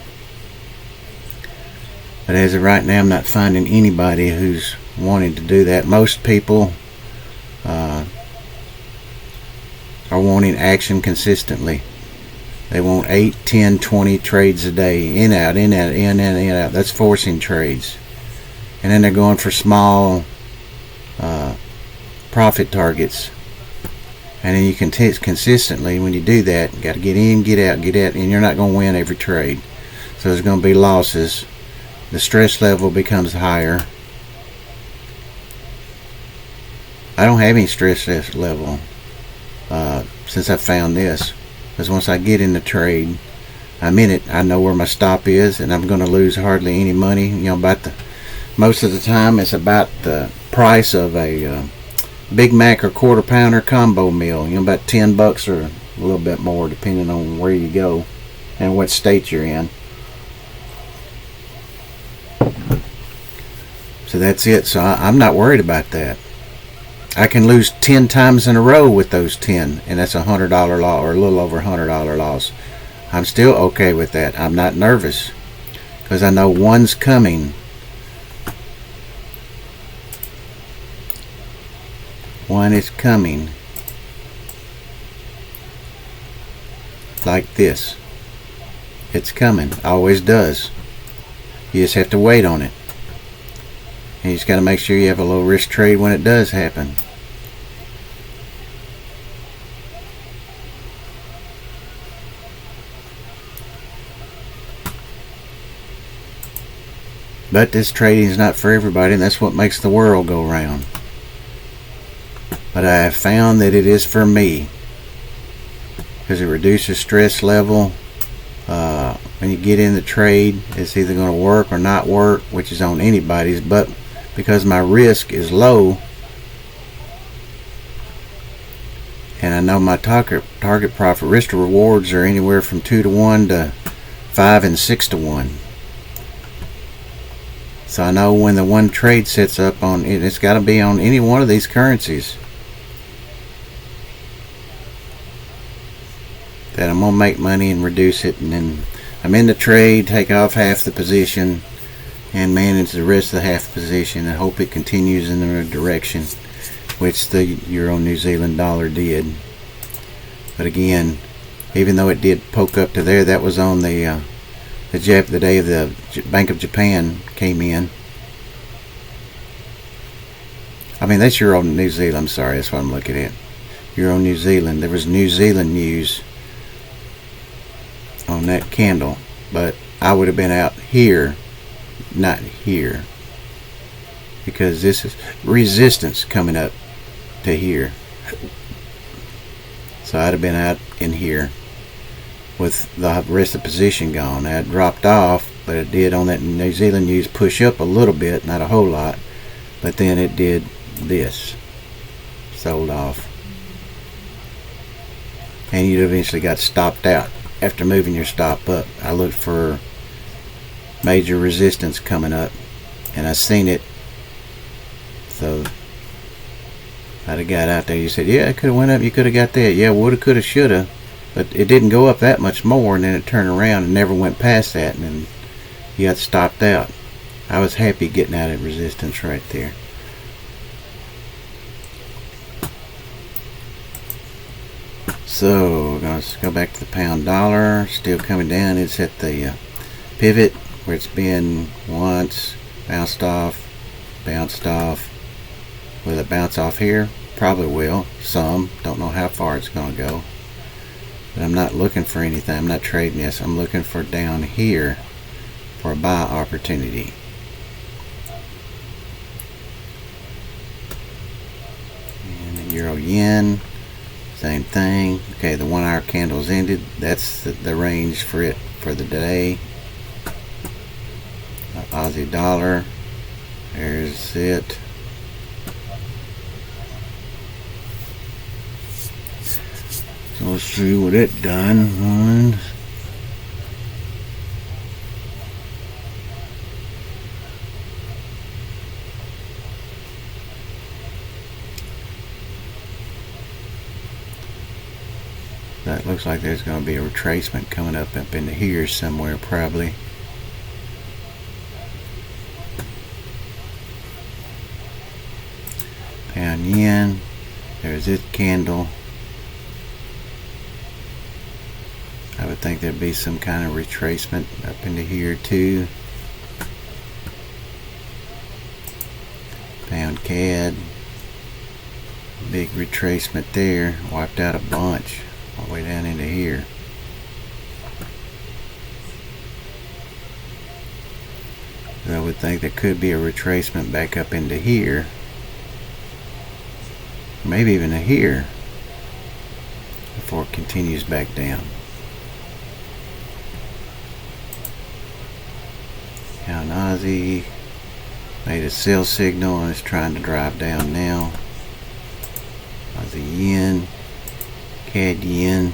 But as of right now, I'm not finding anybody who's wanting to do that. Most people are wanting action consistently. They want 8, 10, 20 trades a day, in, out, in, out, in, out. That's forcing trades. And then they're going for small profit targets. And then you can consistently, when you do that, you got to get in, get out, and you're not going to win every trade. So there's going to be losses. The stress level becomes higher. I don't have any stress level since I found this, because once I get in the trade, I'm in it. I know where my stop is, and I'm going to lose hardly any money. Most of the time, it's about the price of a Big Mac or quarter pounder combo meal. About $10 or a little bit more, depending on where you go and what state you're in. So that's it. So I'm not worried about that. I can lose 10 times in a row with those 10, and that's $100 loss, or a little over $100 loss. I'm still okay with that. I'm not nervous, because I know one's coming. One is coming like this. It's coming. Always does. You just have to wait on it. And you just got to make sure you have a low risk trade when it does happen. But this trading is not for everybody, and that's what makes the world go round. But I have found that it is for me, because it reduces stress level. When you get in the trade, it's either going to work or not work, which is on anybody's. But because my risk is low, and I know my target profit risk to rewards are anywhere from 2 to 1 to 5 and 6 to 1. So I know when the one trade sets up on it, it's got to be on any one of these currencies, that I'm going to make money and reduce it, and then I'm in the trade, take off half the position, and manage the rest of the half position, and hope it continues in the direction which the Euro New Zealand dollar did. But again, even though it did poke up to there, that was on the day of the Bank of Japan came in. I mean, that's Euro New Zealand. I'm sorry, that's what I'm looking at. Euro New Zealand. There was New Zealand news on that candle, but I would have been out here, not here, because this is resistance coming up to here. So I'd have been out in here with the rest of the position gone. Now it dropped off, but it did on that New Zealand news push up a little bit, not a whole lot, but then it did this, sold off, and you eventually got stopped out after moving your stop up. I looked for major resistance coming up, and I seen it, so I'd have got out there. You said, yeah, it could have went up, you could have got that. Yeah, woulda, coulda, shoulda. But it didn't go up that much more, and then it turned around and never went past that, and then you got stopped out. I was happy getting out of resistance right there. So we're going to go back to the pound dollar. Still coming down. It's at the pivot where it's been once, bounced off. Will it bounce off here? Probably will. Some. Don't know how far it's going to go. But I'm not looking for anything. I'm not trading this. I'm looking for down here for a buy opportunity. yen, same thing. Okay, the 1 hour candle's ended. That's the range for it for the day. Aussie dollar, there's it. So let's see what it done. That looks like there's going to be a retracement coming up into here somewhere probably. Pound yen, there's this candle. I would think there'd be some kind of retracement up into here too. Pound CAD, big retracement there, wiped out a bunch all the way down into here. I would think there could be a retracement back up into here, maybe even to here, before it continues back down. Pound Aussie made a sell signal and it's trying to drive down now. Aussie yen, CAD yen,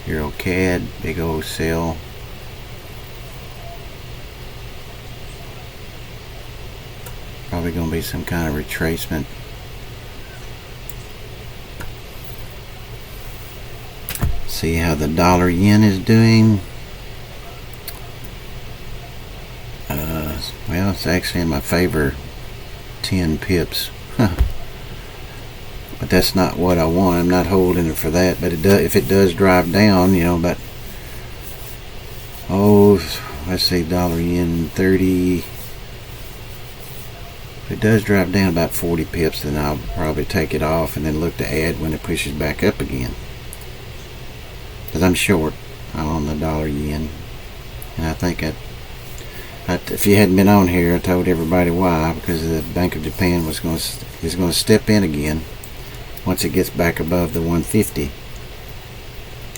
Euro CAD, big old sell. Probably going to be some kind of retracement. See how the dollar yen is doing. Well, it's actually in my favor, 10 pips. But that's not what I want. I'm not holding it for that. But it does, if it does drive down, you know, but let's see, dollar yen 30. If it does drop down about 40 pips, then I'll probably take it off and then look to add when it pushes back up again. Because I'm short on the dollar yen. And I think if you hadn't been on here, I told everybody why. Because the Bank of Japan is going to step in again once it gets back above the 150.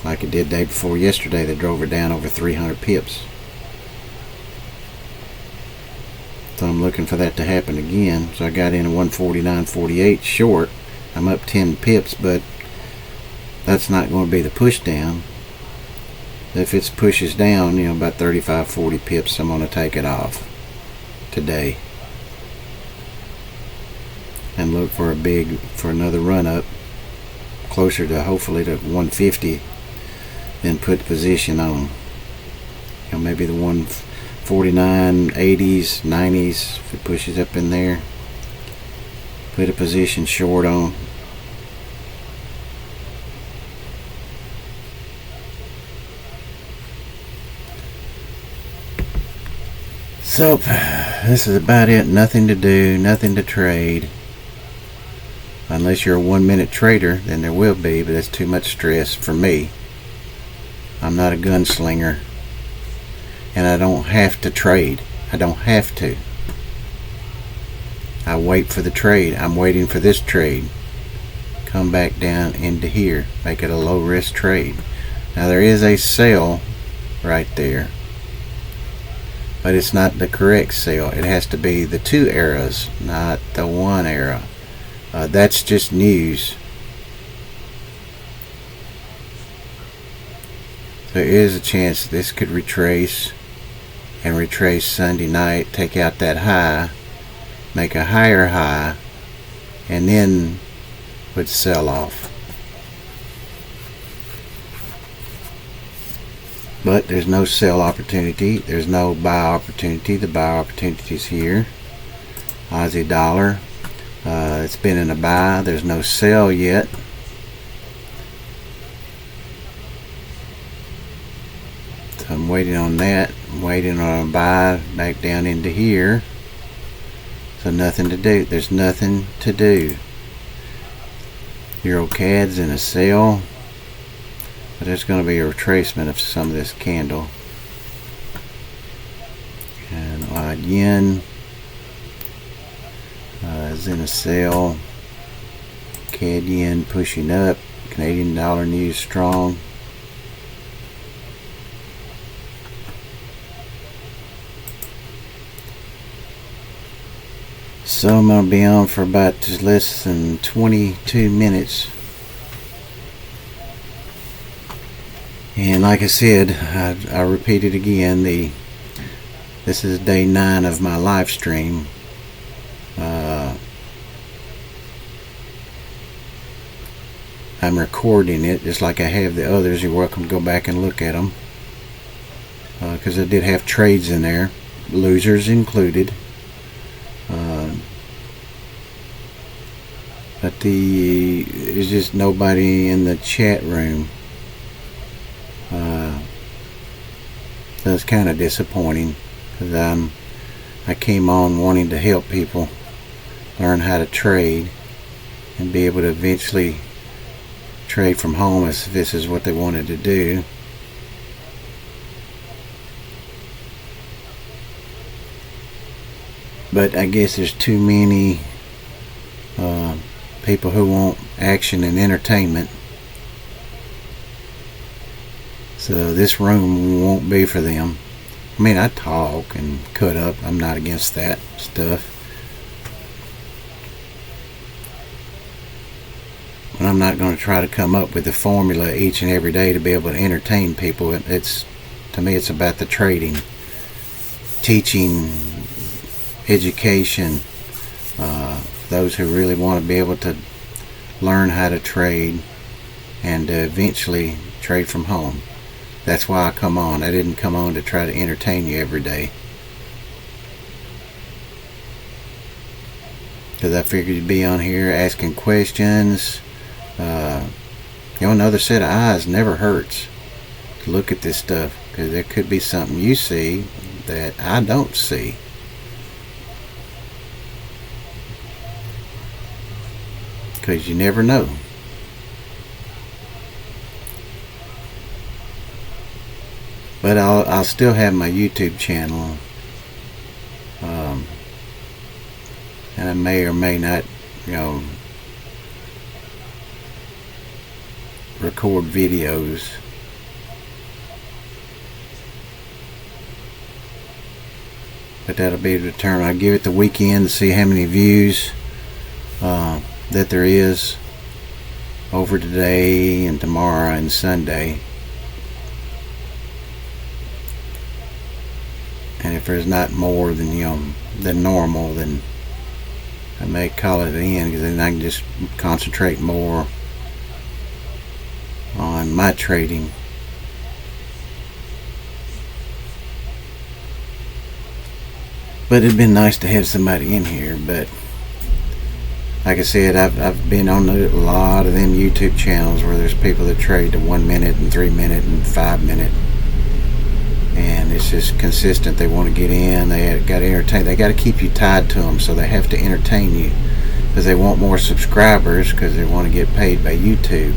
Like it did day before yesterday. They drove it down over 300 pips. So I'm looking for that to happen again. So I got in a 149.48 short. I'm up 10 pips, but that's not going to be the push down. If it pushes down, you know, about 35-40 pips, I'm going to take it off today and look for another run up closer to hopefully to 150. Then put position on, you know, maybe the 149, 80s, 90s. If it pushes up in there, put a position short on. So this is about it. Nothing to do, nothing to trade. Unless you're a 1 minute trader, then there will be, but that's too much stress for me. I'm not a gunslinger, and I don't have to trade. I don't have to. I wait for the trade. I'm waiting for this trade. Come back down into here. Make it a low risk trade. Now there is a sell right there, but it's not the correct sell. It has to be the 2 arrows, not the 1 arrow. That's just news. There is a chance this could retrace and retrace Sunday night, take out that high, make a higher high, and then would sell off. But there's no sell opportunity. There's no buy opportunity. The buy opportunity is here. Aussie dollar. It's been in a buy. There's no sell yet. So I'm waiting on that. I'm waiting on a buy back down into here. So nothing to do. There's nothing to do. Euro CAD's in a sell. But there's going to be a retracement of some of this candle. And yen is in a sell. CAD yen pushing up. Canadian dollar news strong. So I'm going to be on for about just less than 22 minutes. And like I said, I repeat it again, this is day 9 of my live stream. I'm recording it just like I have the others. You're welcome to go back and look at them, because I did have trades in there, losers included. But there's just nobody in the chat room. That's kind of disappointing, because I came on wanting to help people learn how to trade and be able to eventually trade from home if this is what they wanted to do. But I guess there's too many people who want action and entertainment, so this room won't be for them. I mean, I talk and cut up, I'm not against that stuff, but I'm not going to try to come up with the formula each and every day to be able to entertain people. To me, it's about the trading, teaching, education, those who really want to be able to learn how to trade and eventually trade from home. That's why I come on. I didn't come on to try to entertain you every day, because I figured you'd be on here asking questions. Another set of eyes never hurts to look at this stuff, because there could be something you see that I don't see. Because you never know. But I'll still have my YouTube channel, and I may or may not, record videos. But that'll be determined. I'll give it the weekend to see how many views that there is over today and tomorrow and Sunday. And if there's not more than than normal, then I may call it an end, because then I can just concentrate more on my trading. But it'd been nice to have somebody in here. But like I said, I've been on a lot of them YouTube channels where there's people that trade to 1 minute and 3 minute and 5 minute, and it's just consistent. They want to get in, they got to entertain, they got to keep you tied to them, so they have to entertain you because they want more subscribers, because they want to get paid by YouTube.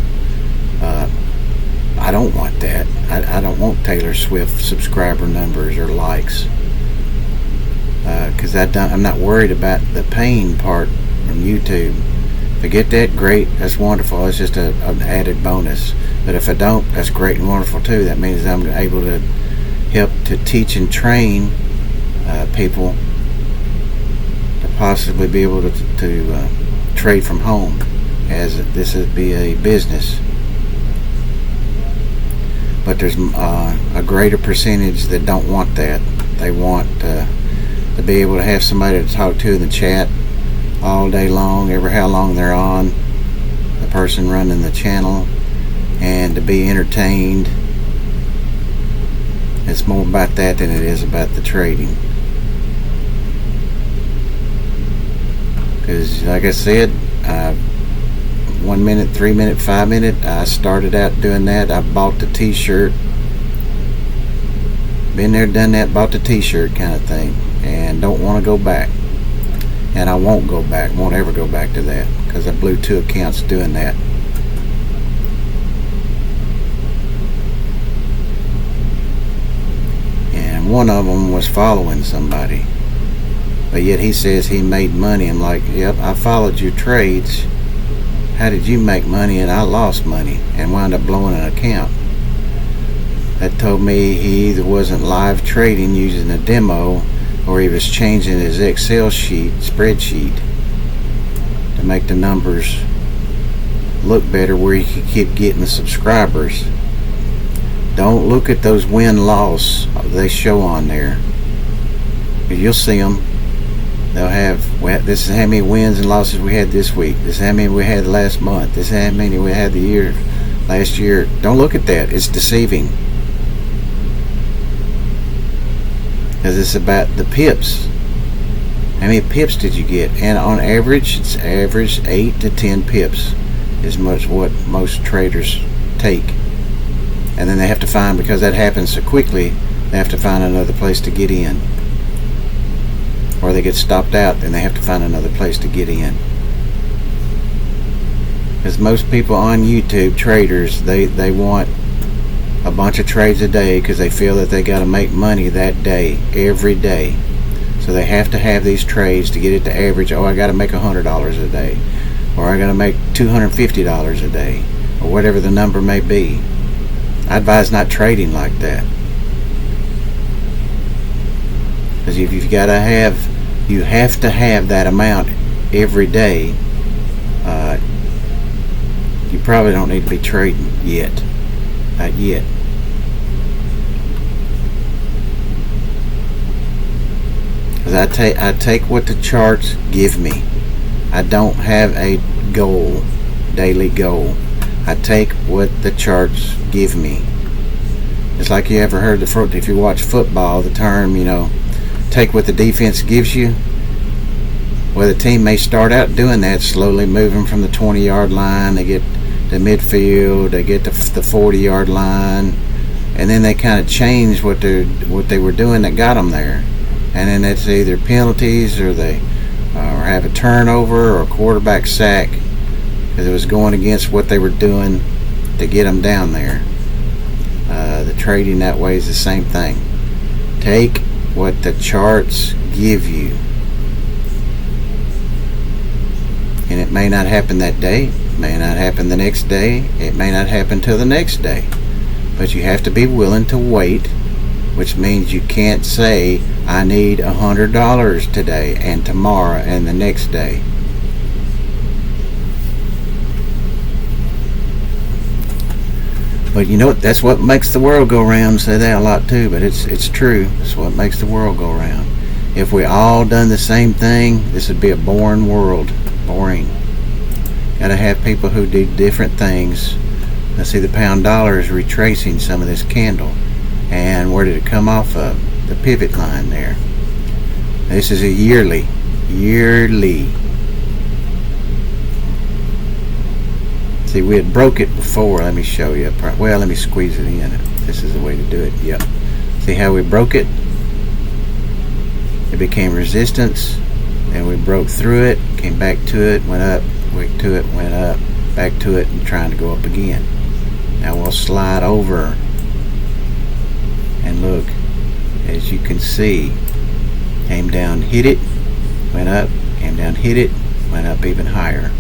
I don't want that. I don't want Taylor Swift subscriber numbers or likes, because I'm not worried about the paying part from YouTube. If I get that, great, that's wonderful, it's just an added bonus. But if I don't, that's great and wonderful too. That means I'm able to help to teach and train people to possibly be able to trade from home, as this would be a business. But there's a greater percentage that don't want that. They want to be able to have somebody to talk to in the chat all day long, ever how long they're on, the person running the channel, and to be entertained. It's more about that than it is about the trading. Because like I said, 1 minute, 3 minute, 5 minute, I started out doing that. I bought the t-shirt, been there, done that, bought the t-shirt kind of thing, and don't want to go back. And I won't go back, won't ever go back to that, because I blew 2 accounts doing that. And one of them was following somebody, but yet he says he made money. I'm like, yep, I followed your trades, how did you make money and I lost money and wound up blowing an account? That told me he either wasn't live trading using a demo, or he was changing his Excel spreadsheet to make the numbers look better where he could keep getting the subscribers. Don't look at those win-loss they show on there. You'll see them. They'll have, well, this is how many wins and losses we had this week. This is how many we had last month. This is how many we had last year. Don't look at that. It's deceiving. Because it's about the pips. How many pips did you get? And on average, it's average 8 to 10 pips is much what most traders take. And then they have to find, because that happens so quickly, they have to find another place to get in. Or they get stopped out, then they have to find another place to get in. Because most people on YouTube, traders, they want a bunch of trades a day because they feel that they got to make money that day, every day. So they have to have these trades to get it to average. Oh, I got to make $100 a day, or I got to make $250 a day, or whatever the number may be. I advise not trading like that, because if you've got to have, you have to have that amount every day. You probably don't need to be trading yet. Not yet. Because I take what the charts give me. I don't have a goal, daily goal. I take what the charts give me. It's like you ever heard if you watch football, the term, take what the defense gives you. Well, the team may start out doing that, slowly moving from the 20-yard line. They get to midfield, they get to the 40-yard line, and then they kind of change what they were doing that got them there. And then it's either penalties, or they have a turnover, or a quarterback sack, because it was going against what they were doing to get them down there. The trading that way is the same thing. Take what the charts give you. And it may not happen that day, it may not happen the next day, it may not happen till the next day. But you have to be willing to wait, which means you can't say, I need $100 today and tomorrow and the next day. But that's what makes the world go round. I say that a lot too, but it's true. It's what makes the world go round. If we all done the same thing, this would be a boring world. Boring. Gotta have people who do different things. Let's see, the pound dollar is retracing some of this candle. And where did it come off of? The pivot line there. This is a yearly. See, we had broke it before. Let me show you. Well, let me squeeze it in. This is the way to do it. Yep. See how we broke it? It became resistance, and we broke through it, came back to it, went up, went to it, went up, back to it, and trying to go up again. Now we'll slide over, and look, as you can see, came down, hit it, went up, came down, hit it, went up even higher.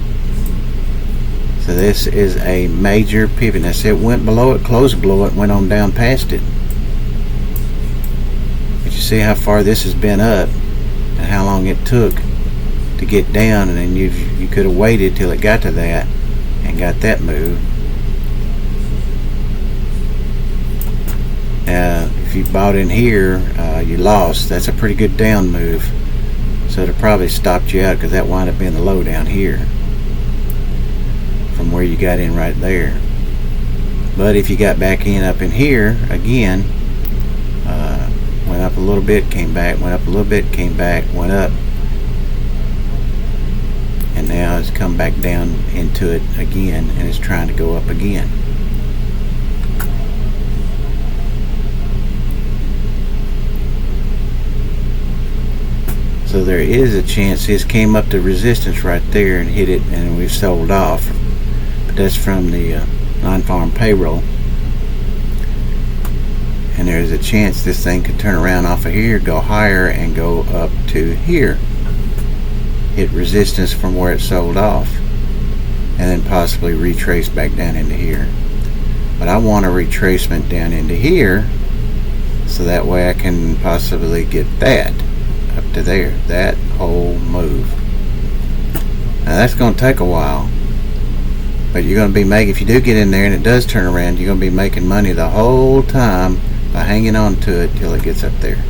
So this is a major pivot. Now see, it went below it, closed below it, went on down past it. But you see how far this has been up and how long it took to get down, and then you could have waited till it got to that and got that move. If you bought in here, you lost. That's a pretty good down move. So it probably stopped you out, because that wound up being the low down here from where you got in right there. But if you got back in up in here again, went up a little bit, came back, went up a little bit, came back, went up, and now it's come back down into it again, and it's trying to go up again. So there is a chance this came up to resistance right there and hit it, and we've sold off. But that's from the non-farm payroll. And there's a chance this thing could turn around off of here, go higher, and go up to here. Hit resistance from where it sold off. and then possibly retrace back down into here. But I want a retracement down into here, so that way I can possibly get that up to there, that whole move. Now that's going to take a while, but you're going to be making, if you do get in there and it does turn around, you're going to be making money the whole time by hanging on to it till it gets up there.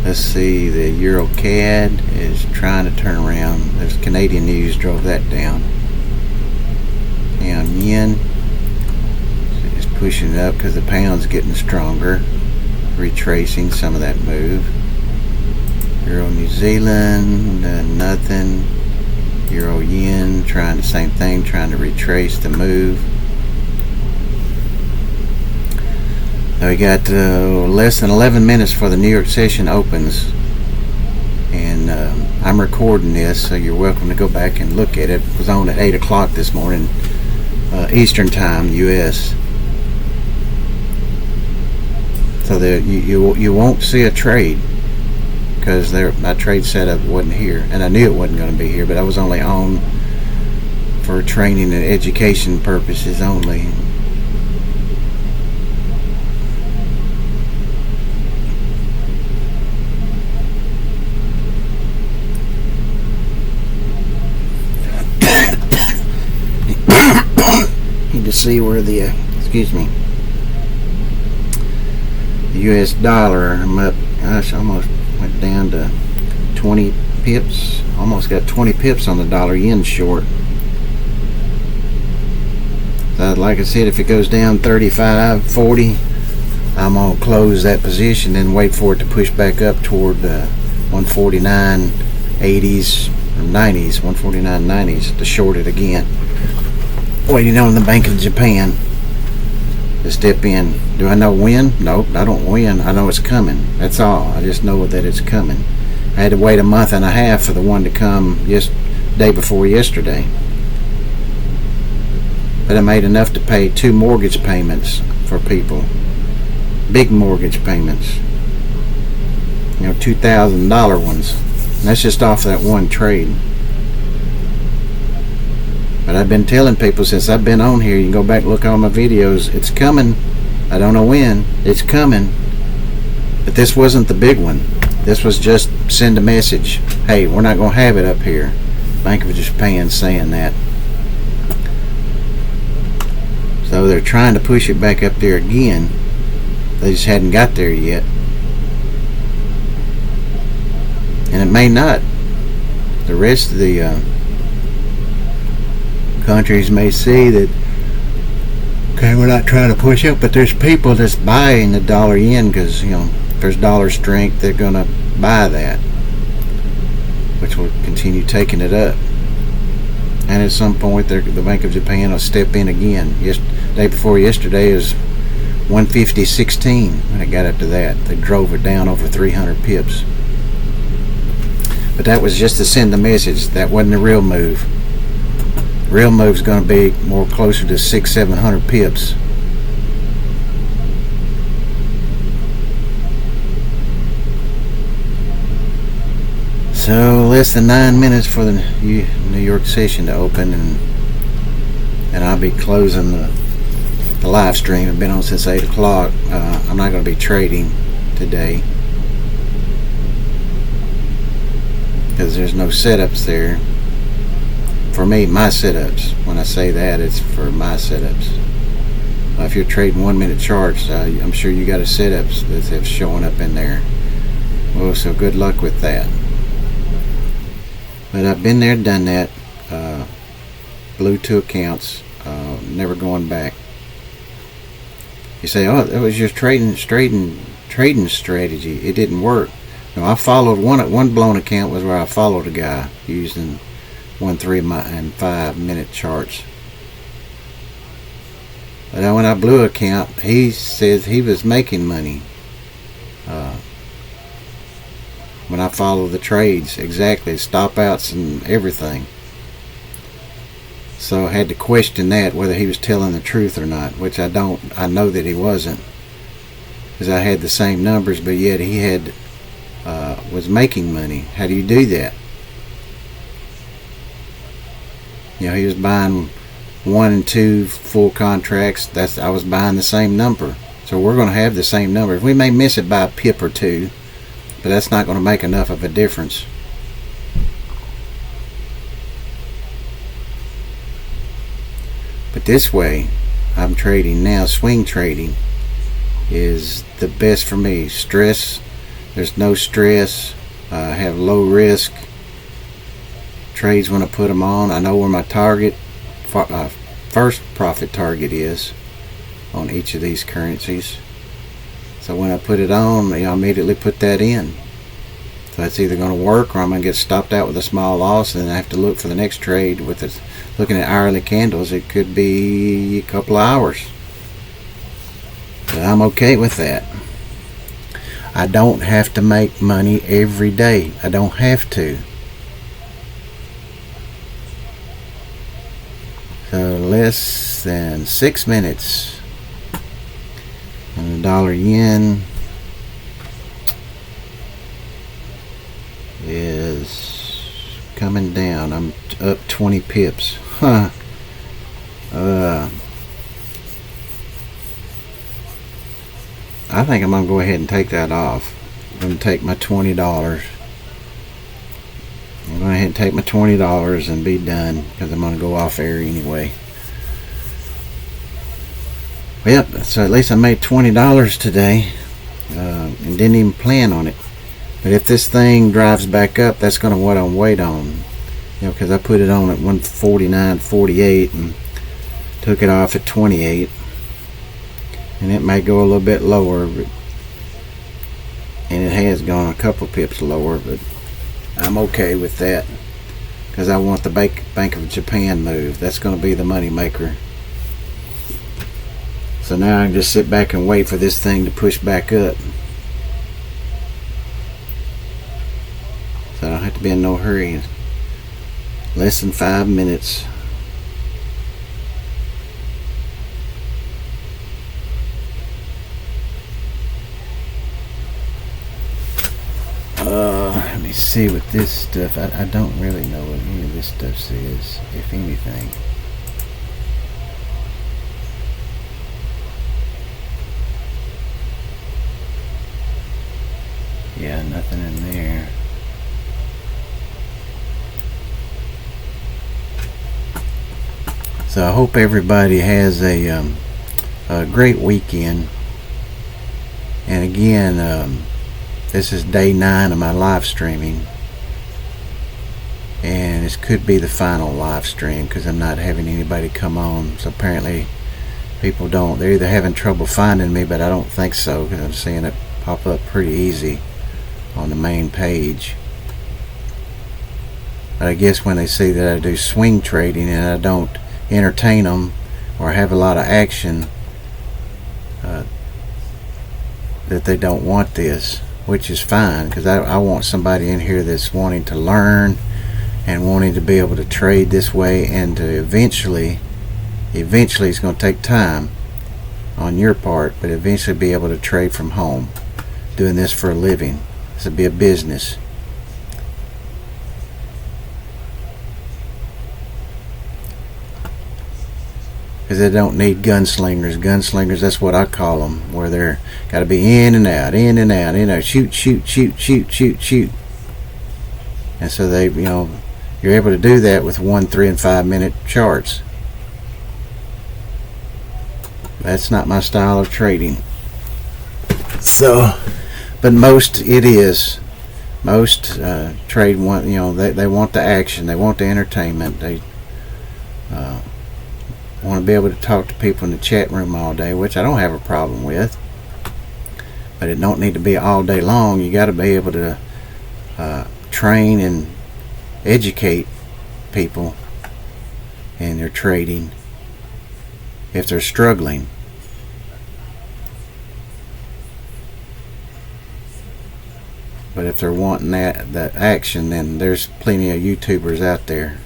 Let's see, the Euro CAD is trying to turn around. There's Canadian news drove that down. Pound yen is pushing it up because the pound's getting stronger, retracing some of that move. Euro New Zealand, nothing. Euro yen trying the same thing, trying to retrace the move. Now we got less than 11 minutes for the New York session opens, and I'm recording this, so you're welcome to go back and look at it. It was on at 8 o'clock this morning, Eastern Time, U.S. So there, you won't see a trade, because my trade setup wasn't here, and I knew it wasn't going to be here, but I was only on for training and education purposes only. To see where the the US dollar, I'm up, gosh, almost went down to 20 pips, almost got 20 pips on the dollar yen short. So like I said, if it goes down 35, 40, I'm gonna close that position and wait for it to push back up toward 149.80s or 90s, 149.90s to short it again. Waiting on the Bank of Japan to step in. Do I know when? Nope, I don't win. I know it's coming. That's all. I just know that it's coming. I had to wait a month and a half for the one to come day before yesterday. But I made enough to pay 2 mortgage payments for people. Big mortgage payments. You know, $2,000 ones. And that's just off that one trade. But I've been telling people since I've been on here, you can go back and look at all my videos, it's coming. I don't know when, it's coming. But this wasn't the big one. This was just send a message. Hey, we're not going to have it up here. Bank of Japan saying that. So they're trying to push it back up there again. They just hadn't got there yet. And it may not. The rest of the countries may see that, okay, we're not trying to push up, but there's people that's buying the dollar yen because, you know, if there's dollar strength, they're going to buy that, which will continue taking it up. And at some point, the Bank of Japan will step in again. Day before yesterday was 150.16 when it got up to that. They drove it down over 300 pips. But that was just to send the message. That wasn't the real move. Real move's going to be more closer to 600-700 pips. So less than 9 minutes for the New York session to open, and I'll be closing the live stream. I've been on since 8 o'clock. I'm not going to be trading today because there's no setups there. For me, my setups. When I say that, it's for my setups. If you're trading 1 minute charts, I'm sure you got a setups that's showing up in there. Well, so good luck with that. But I've been there, done that. Blew 2 accounts. Never going back. You say, oh, that was your trading strategy. It didn't work. No, I followed one blown account was where I followed a guy using 1, 3, and 5 minute charts. But then when I blew an account, he says he was making money. When I followed the trades exactly, stop outs and everything. So I had to question that, whether he was telling the truth or not, which I know that he wasn't, because I had the same numbers, but yet he had was making money. How do you do that? You know, he was buying 1 and 2 full contracts. I was buying the same number. So we're going to have the same number. We may miss it by a pip or two, but that's not going to make enough of a difference. But this way I'm trading now, swing trading is the best for me. There's no stress. I have low risk trades when I put them on. I know where my first profit target is on each of these currencies. So when I put it on, I immediately put that in. So it's either going to work, or I'm going to get stopped out with a small loss, and then I have to look for the next trade with it. Looking at hourly candles, it could be a couple of hours. But I'm okay with that. I don't have to make money every day. I don't have to. So less than 6 minutes. And the dollar yen is coming down. I'm up 20 pips. Huh. I think I'm going to go ahead and take that off. I'm going to take my $20. I'm going to ahead and take my $20 and be done, because I'm going to go off air anyway. Yep, so at least I made $20 today, and didn't even plan on it. But if this thing drives back up, that's going to what I'm wait on. You know, because I put it on at 149.48 and took it off at 28. And it may go a little bit lower, and it has gone a couple pips lower, but I'm okay with that, because I want the Bank of Japan move. That's going to be the money maker. So now I can just sit back and wait for this thing to push back up. So I don't have to be in no hurry. Less than 5 minutes. Let me see what this stuff, I don't really know what any of this stuff says, if anything. Yeah, nothing in there. So I hope everybody has a great weekend. And again, this is day 9 of my live streaming, and this could be the final live stream, because I'm not having anybody come on. So apparently people they're either having trouble finding me, but I don't think so, because I'm seeing it pop up pretty easy on the main page. But I guess when they see that I do swing trading and I don't entertain them or have a lot of action, that they don't want this, which is fine, because I want somebody in here that's wanting to learn and wanting to be able to trade this way, and to eventually it's going to take time on your part, but eventually be able to trade from home, doing this for a living. This will be a business. Because they don't need gunslingers. Gunslingers, that's what I call them, where they're got to be in and out, in and out, shoot, shoot, shoot, shoot, shoot, shoot. And so they, you're able to do that with 1, 3, and 5 minute charts. That's not my style of trading. So, but most trade want, they want the action, they want the entertainment, they want to be able to talk to people in the chat room all day, which I don't have a problem with, but it don't need to be all day long. You got to be able to train and educate people in their trading if they're struggling. But if they're wanting that action, then there's plenty of YouTubers out there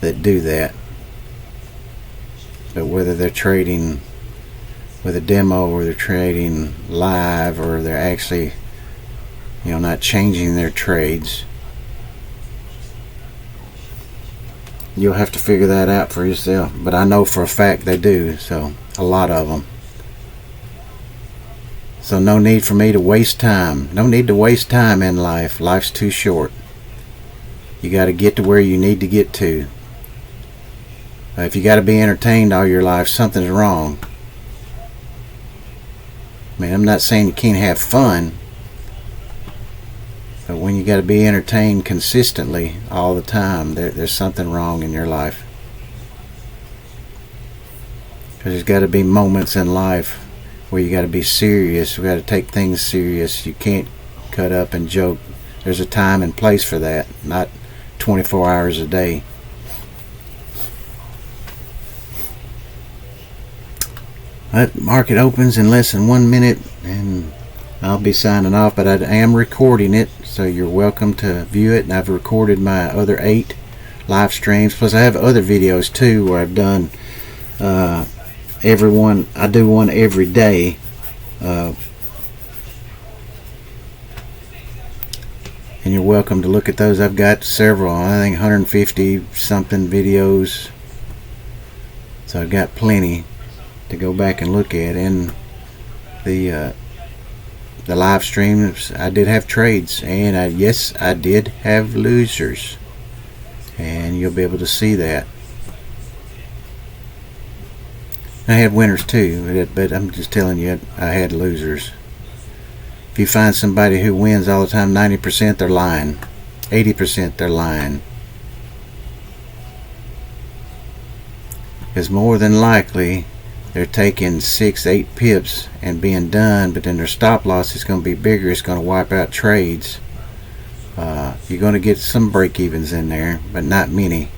that do that. But whether they're trading with a demo where they're trading live, or they're actually, not changing their trades. You'll have to figure that out for yourself, but I know for a fact they do, so a lot of them. So no need for me to waste time. No need to waste time in life. Life's too short. You got to get to where you need to get to. If you got to be entertained all your life, something's wrong. I mean, I'm not saying you can't have fun, but when you got to be entertained consistently all the time, there's something wrong in your life. Because there's got to be moments in life where you got to be serious. We got to take things serious. You can't cut up and joke. There's a time and place for that, not 24 hours a day. That market opens in less than 1 minute, and I'll be signing off, but I am recording it, so you're welcome to view it. And I've recorded my other 8 live streams, plus I have other videos too where I've done I do one every day. And you're welcome to look at those. I've got several, I think 150 something videos, so I've got plenty to go back and look at. And the live streams, I did have trades, and yes, I did have losers, and you'll be able to see that. I had winners too, but I'm just telling you, I had losers. If you find somebody who wins all the time, 90% they're lying, 80% they're lying. Because more than likely they're taking 6-8 pips and being done, but then their stop loss is going to be bigger. It's going to wipe out trades. You're going to get some break evens in there, but not many.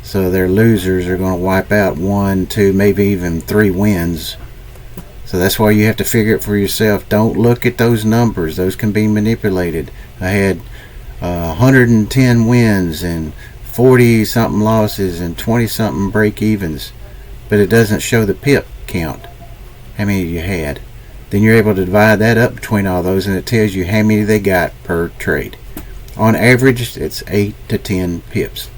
So their losers are going to wipe out 1, 2, maybe even 3 wins. So that's why you have to figure it for yourself. Don't look at those numbers. Those can be manipulated. I had 110 wins and 40 something losses and 20 something break evens, but it doesn't show the pip count, how many you had. Then you're able to divide that up between all those, and it tells you how many they got per trade. On average, it's 8 to 10 pips.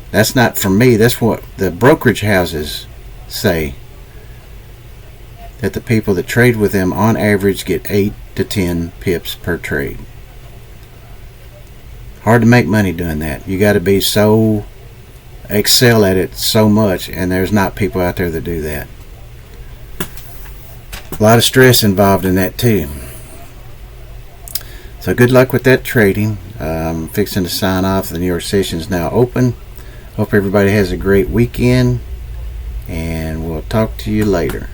That's not from me, that's what the brokerage houses say, that the people that trade with them on average get 8 to 10 pips per trade. Hard to make money doing that. You got to be so excel at it so much, and there's not people out there that do that. A lot of stress involved in that too. So good luck with that trading. I'm fixing to sign off. The New York session is now open. Hope everybody has a great weekend, and we'll talk to you later.